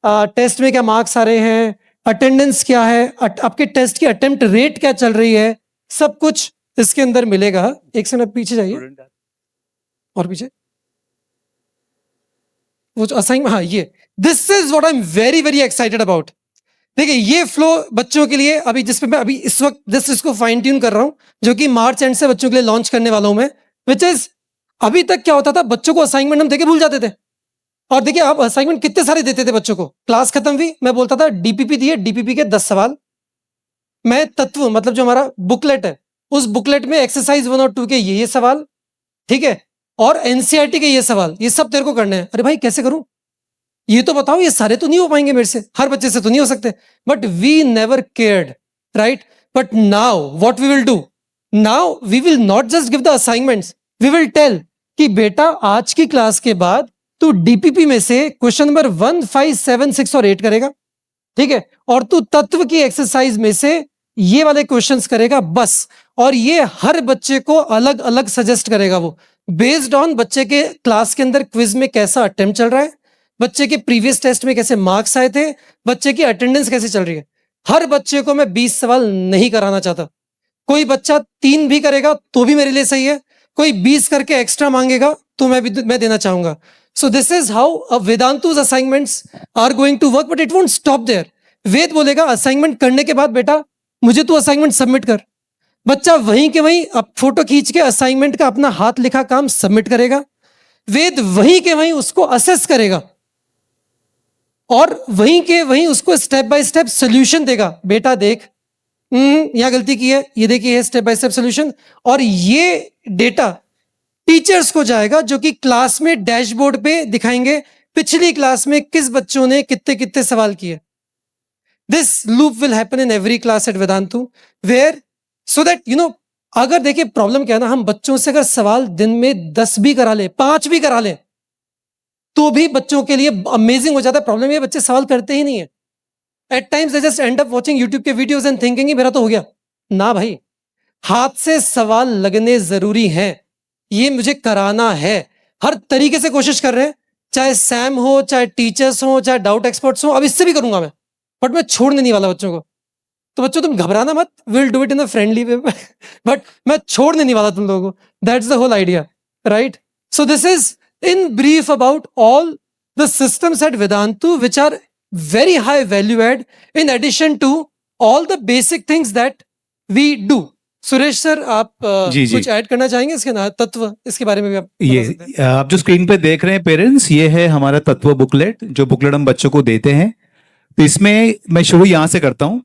टेस्ट में क्या मार्क्स आ रहे हैं, अटेंडेंस क्या है, आपके टेस्ट की अटेम्प्ट रेट क्या चल रही है, सब कुछ इसके अंदर मिलेगा। एक सेकंड पीछे जाइए, और पीछे वो जो असाइनमेंट, हाँ ये, this is what I am very very excited about. देखिए ये फ्लो बच्चों के लिए अभी, जिसपे मैं अभी इस वक्त जस्ट इसको फाइन ट्यून कर रहा हूँ, जो कि मार्च एंड से बच्चों के लिए लॉन्च करने वाला हूं मैं, विच इज, अभी तक क्या होता था, बच्चों को असाइनमेंट हम देके भूल जाते थे। और देखिए आप असाइनमेंट कितने सारे देते थे बच्चों को, क्लास खत्म हुई, मैं बोलता था डीपीपी दिए, डीपीपी के 10 सवाल, मैं तत्व मतलब जो हमारा बुकलेट है, उस बुकलेट में एक्सरसाइज 1 और 2 के ये सवाल, ठीक है, और एनसीईआरटी के ये सवाल, ये सब तेरे को करने हैं। अरे भाई कैसे करूं, ये तो बताओ, ये सारे तो नहीं हो पाएंगे मेरे से, हर बच्चे से तो नहीं हो सकते। But we never cared, right? But now what we will do, now we will not just give the assignments, we will tell कि बेटा आज की क्लास के बाद तू डीपीपी में से क्वेश्चन नंबर 1, 5, 7, 6 और 8 करेगा, ठीक है, और तू तत्व की एक्सरसाइज में से ये वाले क्वेश्चंस करेगा बस। और ये हर बच्चे को अलग अलग सजेस्ट करेगा, वो बेस्ड ऑन बच्चे के क्लास के अंदर क्विज में कैसा अटेम्प्ट चल रहा है, बच्चे के प्रीवियस टेस्ट में कैसे मार्क्स आए थे, बच्चे की अटेंडेंस कैसे चल रही है। हर बच्चे को मैं 20 सवाल नहीं कराना चाहता, कोई बच्चा 3 भी करेगा तो भी मेरे लिए सही है, कोई 20 करके एक्स्ट्रा मांगेगा तो मैं देना चाहूंगा. So this is how Vedantu's assignments are going to work, but it won't stop there. Ved बोलेगा असाइनमेंट करने के बाद बेटा मुझे तू असाइनमेंट सबमिट कर. बच्चा वहीं के वहीं अब फोटो खींच के असाइनमेंट का अपना हाथ लिखा काम सबमिट करेगा. वेद वहीं के वहीं उसको असेस करेगा और वहीं के वहीं उसको स्टेप बाय स्टेप सोल्यूशन देगा. बेटा देख, यहां गलती की है, ये देखिए स्टेप बाय स्टेप सोल्यूशन. और ये डेटा टीचर्स को जाएगा जो कि क्लास में डैशबोर्ड पे दिखाएंगे पिछली क्लास में किस बच्चों ने कितने कितने सवाल किए. This loop will happen in every class at Vedantu, where so that you know, अगर देखिए प्रॉब्लम क्या है ना, हम बच्चों से अगर सवाल दिन में 10 भी करा ले, 5 भी करा ले, तो भी बच्चों के लिए अमेजिंग हो जाता है. प्रॉब्लम ये बच्चे सवाल करते ही नहीं है. At times they just end up watching YouTube के वीडियोस एंड थिंकिंग मेरा तो हो गया ना. भाई हाथ से सवाल लगने जरूरी है, ये मुझे कराना है. हर तरीके से कोशिश कर रहे हैं, चाहे सैम हो, चाहे टीचर्स हो, चाहे डाउट एक्सपर्ट्स हो. अब इससे भी करूंगा मैं, बट मैं छोड़ने नहीं वाला बच्चों को. तो बच्चों तुम घबराना मत, will do it in a friendly way, but मैं छोड़ने नहीं वाला तुम लोगों को. That's the whole idea, right? So this is in brief about all the systems at Vedantu which are very high value add in addition to all the basic things that we do. Suresh sir, आप कुछ add करना चाहेंगे इसके ना तत्व, इसके बारे में भी आप बता सकते हैं? ये आप जो स्क्रीन पे देख रहे हैं पेरेंट्स, ये है हमारा तत्व बुकलेट, जो बुकलेट हम बच्चों को देते हैं. तो इसमें मैं शुरू यहाँ से करता हूँ.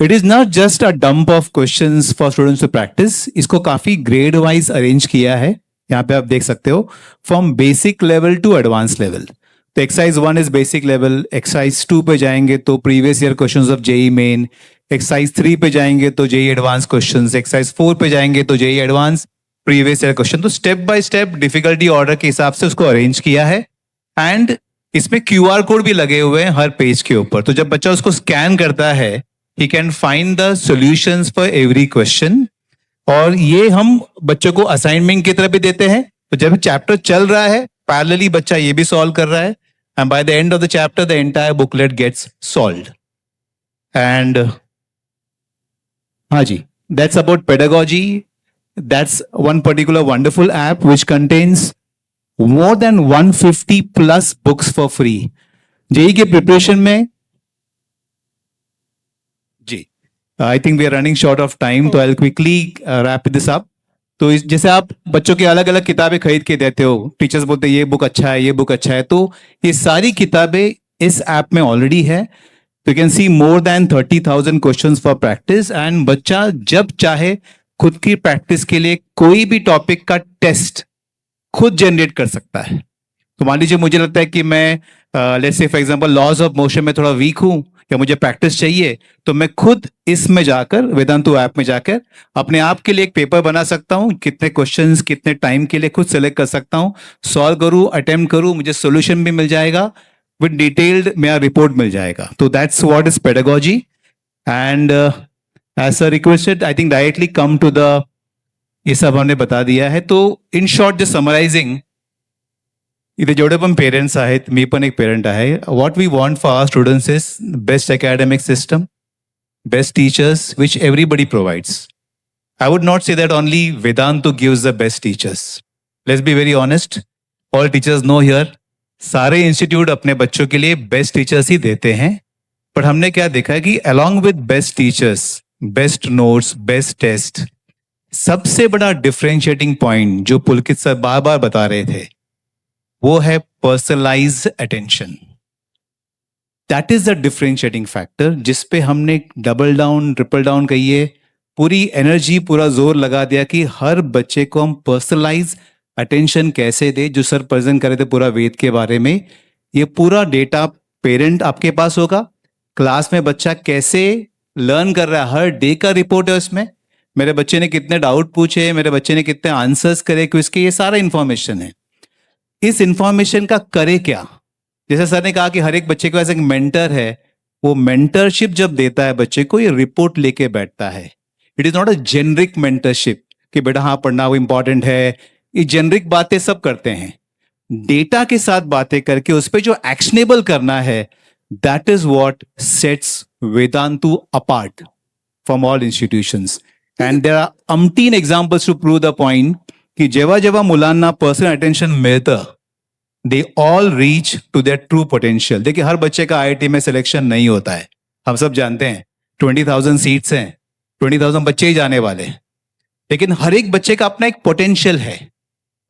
It is not just a dump of questions for students to practise. इसको काफी ग्रेड वाइज अरेंज किया है. यहाँ पे आप देख सकते हो from basic level to advance level. तो exercise 1 is basic level, exercise 2 पे जाएंगे तो previous year questions of JEE main, exercise 3 पे जाएंगे तो जेई एडवांस क्वेश्चंस, एक्सरसाइज 4 पे जाएंगे तो JEE advance previous year question. तो step by step difficulty order के हिसाब से उसको अरेंज किया है. एंड इसमें QR कोड भी लगे हुए हैं हर पेज के ऊपर. तो जब बच्चा उसको स्कैन करता है, he can find the solutions for every question. और ये हम बच्चों को असाइनमेंट की तरह भी देते हैं. तो जब चैप्टर चल रहा है, पैरेलली बच्चा ये भी सॉल्व कर रहा है, and by the end of the chapter the entire booklet gets solved. And हाँ जी, that's about pedagogy. That's one particular wonderful app which contains more than 150 plus books for free. JEE के preparation में जी, I think we are running short of time, तो I will quickly wrap this up. तो जैसे आप बच्चों की अलग अलग किताबें खरीद के देते हो, टीचर्स बोलते हैं ये बुक अच्छा है, ये बुक अच्छा है, तो ये सारी किताबें इस ऐप में ऑलरेडी है. तो you can see more than 30,000 questions for practice. And बच्चा जब चाहे खुद की प्रैक्टिस के लिए कोई भी टॉपिक का टेस्ट खुद जनरेट कर सकता है. तो मान लीजिए मुझे लगता है कि मैं let's say for example laws of motion में थोड़ा वीक हूं या मुझे प्रैक्टिस चाहिए, तो मैं खुद इसमें जाकर वेदांतु ऐप में जाकर अपने आप के लिए एक पेपर बना सकता हूं. कितने क्वेश्चंस कितने टाइम के लिए खुद सेलेक्ट कर सकता हूं, सॉल्व करूं, अटेम्प्ट करूं, मुझे सोल्यूशन भी मिल जाएगा, विद डिटेल्ड मेरा रिपोर्ट मिल जाएगा. तो that's what is pedagogy. And as a requested I think directly come to the, ये सब हमने बता दिया है. तो इन शॉर्ट जस्ट समराइजिंग, इथे जेवढे पण पेरेंट्स आहेत, मी पण एक पेरेंट आहे, what we want for our students is best academic system, best teachers which everybody provides. I would not say that only Vedantu gives the best teachers. Let's be very honest. All teachers know here, सारे institute अपने बच्चों के लिए best teachers ही देते हैं. पर हमने क्या देखा है कि along with best teachers, best notes, best test, सबसे बड़ा डिफरेंशिएटिंग पॉइंट जो पुलकित सर बार बार बता रहे थे, वो है personalised attention. That is the differentiating factor जिसपे हमने डबल डाउन, ट्रिपल डाउन कहिए, पूरी एनर्जी, पूरा जोर लगा दिया कि हर बच्चे को हम पर्सनलाइज अटेंशन कैसे दे. जो सर प्रेजेंट करे थे पूरा वेद के बारे में, ये पूरा डेटा पेरेंट आपके पास होगा. क्लास में बच्चा कैसे लर्न कर रहा है, हर डे का रिपोर्ट है उसमें. मेरे बच्चे ने कितने डाउट पूछे, मेरे बच्चे ने कितने आंसर्स करे क्विज के, ये सारा इंफॉर्मेशन है. इस इंफॉर्मेशन का करे क्या, जैसे सर ने कहा कि हर एक बच्चे के पास एक मेंटर है, वो मेंटरशिप जब देता है बच्चे को, ये रिपोर्ट लेके बैठता है. It is not a generic mentorship कि बेटा हाँ पढ़ना वो इंपॉर्टेंट है, ये जेनरिक बातें सब करते हैं. डेटा के साथ बातें करके उस पर जो एक्शनेबल करना है, that is what sets Vedantu apart from all institutions. And there are umpteen examples to prove the point की जेव्हा जेव्हा मुलांना पर्सनल अटेन्शन मिळतं they all reach to their true potential. देखिए हर बच्चे का IIT में सिलेक्शन नहीं होता है, हम सब जानते हैं. 20,000 सीट्स हैं, 20,000 बच्चे ही जाने वाले हैं, लेकिन हर एक बच्चे का अपना एक पोटेंशियल है.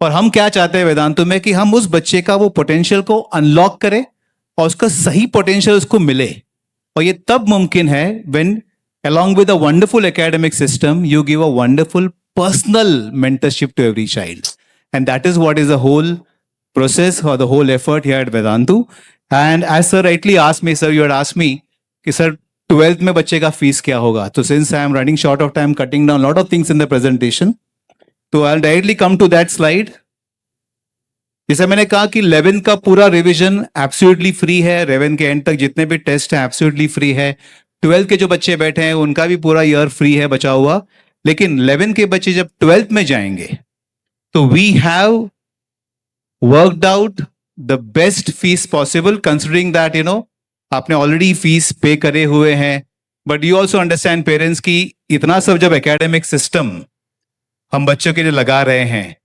और हम क्या चाहते हैं वेदांतु में कि हम उस बच्चे का वो पोटेंशियल को अनलॉक करें और उसका सही पोटेंशियल उसको मिले. और ये तब मुमकिन है when along with a wonderful academic system you give a wonderful personal mentorship to every child, and that is what is the whole process or the whole effort here at Vedantu. And as sir rightly asked me, sir, you had asked me कि sir 12th में बच्चे का fees क्या होगा. तो since I am running short of time, cutting down lot of things in the presentation, तो I'll directly come to that slide. जैसे मैंने कहा कि 11 का पूरा रिवीजन एब्सोल्युटली फ्री है, 11 के एंड तक जितने भी टेस्ट हैं एब्सोल्युटली फ्री है. 12 के जो बच्चे बैठे हैं उनका भी पूरा ईयर फ्री है बचा हुआ. लेकिन 11 के बच्चे जब 12th में जाएंगे तो we have worked out the best fees possible, considering that आपने ऑलरेडी फीस पे करे हुए हैं. But you also understand parents की इतना सब जब एकेडमिक सिस्टम हम बच्चों के लिए लगा रहे हैं,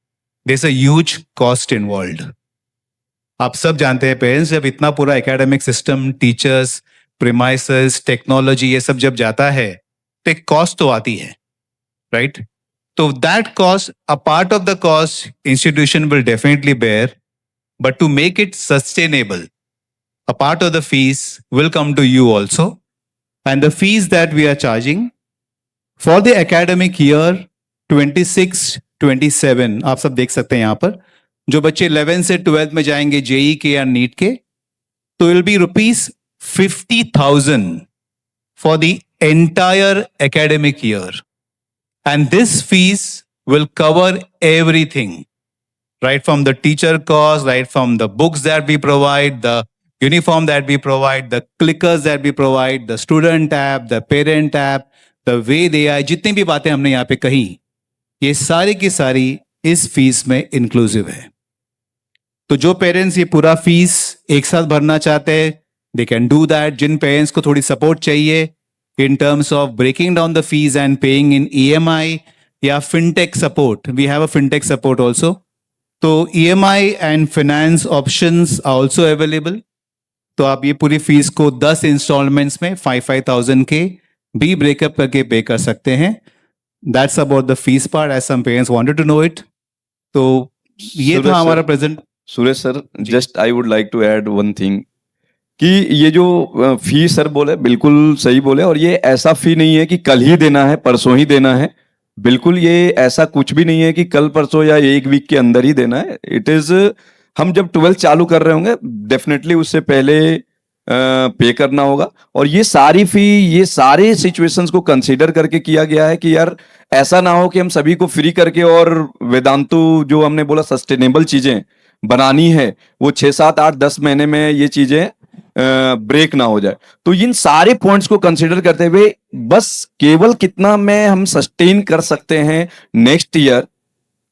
there is a huge cost involved. आप सब जानते हैं पेरेंट्स, जब इतना पूरा academic system, teachers, premises, technology ये सब जब जाता है तो एक कॉस्ट तो आती है, राइट? तो that cost, a part of the cost institution will definitely bear, but to make it sustainable a part of the fees will come to you also. And the fees that we are charging for the academic year 26-27, आप सब देख सकते हैं यहाँ पर, जो बच्चे 11 से 12 में जाएंगे JEE के या NEET के, तो will be ₹50,000 for the entire academic year. And this fees will cover everything, right from the teacher cost, right from the books that we provide, the uniform that we provide, the clickers that we provide, the student app, the parent app, the way they are, जितनी भी बातें हमने यहाँ पे कही, ये सारी की सारी इस फीस में इंक्लूसिव है. तो जो पेरेंट्स ये पूरा फीस एक साथ भरना चाहते हैं, they can do that. जिन पेरेंट्स को थोड़ी सपोर्ट चाहिए in terms of breaking down the fees and paying in EMI या fintech support, we have a fintech support also. तो EMI and finance options are also available. तो आप ये पूरी फीस को 10 इंस्टॉलमेंट्स में 5,000 के भी ब्रेकअप करके पे कर सकते हैं. That's about the fees part, as some parents wanted to know it. तो ये था हमारा present. Suresh sir, just I would like to add one thing कि ये जो फी सर बोले बिल्कुल सही बोले, और ये ऐसा फी नहीं है कि कल ही देना है, परसों ही देना है. बिल्कुल ये ऐसा कुछ भी नहीं है कि कल परसों या एक वीक के अंदर ही देना है. इट इज, हम जब 12 चालू कर रहे होंगे डेफिनेटली उससे पहले पे करना होगा. और ये सारी फी, ये सारे सिचुएशंस को कंसीडर करके किया गया है कि यार ऐसा ना हो कि हम सभी को फ्री करके और वेदांतु जो हमने बोला सस्टेनेबल चीजें बनानी है वो 6, 7, 8, 10 महीने में ये चीजें ब्रेक ना हो जाए. तो इन सारे पॉइंट्स को कंसीडर करते हुए बस केवल कितना में हम सस्टेन कर सकते हैं नेक्स्ट ईयर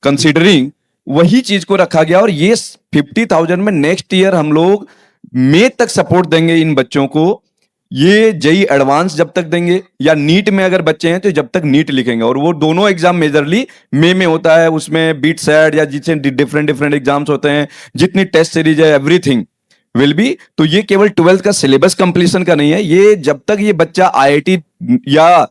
कंसीडरिंग, वही चीज को रखा गया. और ये 50,000 में नेक्स्ट ईयर हम लोग मई तक सपोर्ट देंगे इन बच्चों को. ये JEE एडवांस जब तक देंगे या नीट में अगर बच्चे हैं तो जब तक नीट लिखेंगे, और वो दोनों एग्जाम मेजरली मई में होता है. उसमें बीट सेट या जितने डिफरेंट एग्जाम्स होते हैं, जितनी टेस्ट सीरीज है, एवरीथिंग विल बी. तो ये केवल 12th का सिलेबस कंप्लीशन का नहीं है, ये जब तक ये बच्चा IIT या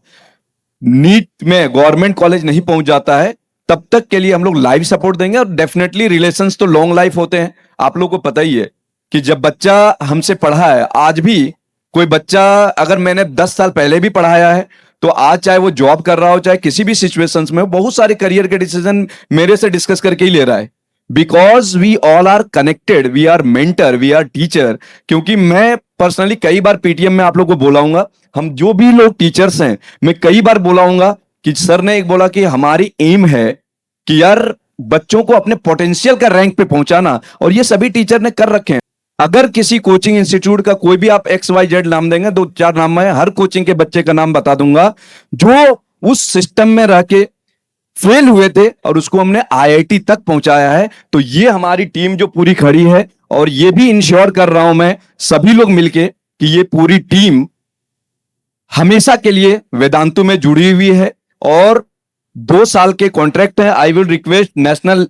नीट में गवर्नमेंट कॉलेज नहीं पहुंच जाता है तब तक के लिए हम लोग लाइव सपोर्ट देंगे. और डेफिनेटली रिलेशंस तो लॉन्ग लाइफ होते हैं. आप लोग को पता ही है कि जब बच्चा हमसे पढ़ा है, आज भी कोई बच्चा अगर मैंने 10 साल पहले भी पढ़ाया है तो आज चाहे वो जॉब कर रहा हो, चाहे किसी भी सिचुएशंस में, बहुत सारे करियर के डिसीजन मेरे से डिस्कस करके ही ले रहा है. Because we all are connected, we are mentor, we are teacher. क्योंकि मैं पर्सनली कई बार PTM में आप लोग को बोलाऊंगा, हम जो भी लोग टीचर्स हैं मैं कई बार बोलाऊंगा कि सर ने एक बोला कि हमारी एम है कि यार बच्चों को अपने पोटेंशियल का रैंक पे पहुंचाना, और ये सभी टीचर ने कर रखे हैं. अगर किसी कोचिंग इंस्टीट्यूट का कोई भी आप XYZ नाम देंगे, 2-4 नाम है, हर कोचिंग के बच्चे का नाम बता दूंगा जो उस सिस्टम में रह के फेल हुए थे और उसको हमने IIT तक पहुंचाया है. तो ये हमारी टीम जो पूरी खड़ी है, और ये भी इंश्योर कर रहा हूं मैं सभी लोग मिलके कि ये पूरी टीम हमेशा के लिए वेदांतु में जुड़ी हुई है और 2 साल के कॉन्ट्रैक्ट है. I will request national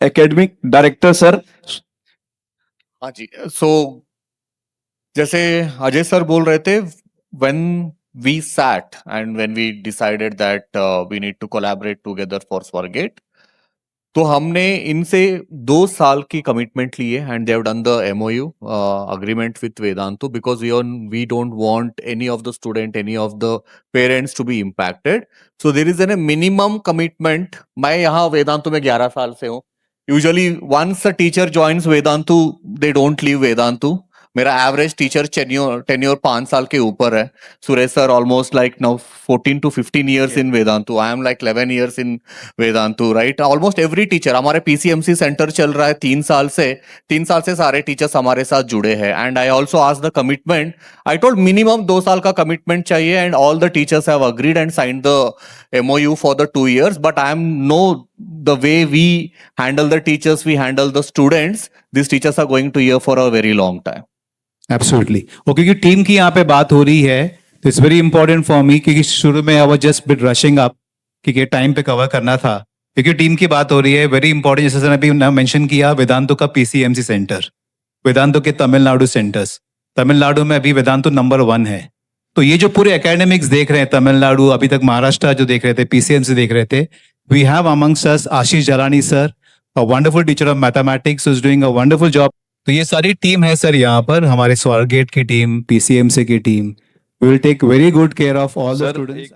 academic director sir. हाँ जी. सो जैसे अजय सर बोल रहे थे, when we sat and when we decided that we need to collaborate together for Swargate, तो हमने इनसे 2 साल की कमिटमेंट ली है and they have done the MOU agreement with Vedantu because we don't want any of the student, any of the parents to be impacted. So there is a minimum commitment. मैं यहाँ वेदांतु में 11 साल से हूँ. Usually once a teacher joins Vedantu, they don't leave Vedantu. मेरा average teacher tenure 5 साल के ऊपर है. Suresh sir almost like now 14 to 15 years in Vedantu. I am like 11 years in Vedantu, right? Almost every teacher. हमारे PCMC centre चल रहा है 3 साल से सारे टीचर्स हमारे साथ जुड़े हैं. And I also asked the commitment. I told minimum 2 साल का कमिटमेंट चाहिए and all the teachers have agreed and signed the MOU for the 2 years. But I am the way we handle the teachers, we handle the students. These teachers are going to here for a very long time. Absolutely. और क्योंकि team की यहाँ पे बात हो रही है तो it's very important for me, क्योंकि शुरू में आई was just bit rushing up क्योंकि टाइम पे कवर करना था. क्योंकि टीम की बात हो रही है, वेरी इंपॉर्टेंट. जैसे सर अभी मेंशन किया वेदांतु का PCMC सेंटर, वेदांतु के तमिलनाडु सेंटर्स. तमिलनाडु में अभी वेदांतु नंबर 1 है. तो ये जो पूरे एकेडमिक्स देख रहे हैं, तमिलनाडु, अभी तक महाराष्ट्र जो देख रहे थे, PCMC देख रहे थे, we have amongst us Ashish Jalani sir, a wonderful teacher of mathematics, is doing a wonderful job. तो ये सारी टीम है सर यहाँ पर, हमारे स्वारगेट की टीम, PCMC की team. We will take very good care of all the sir, students.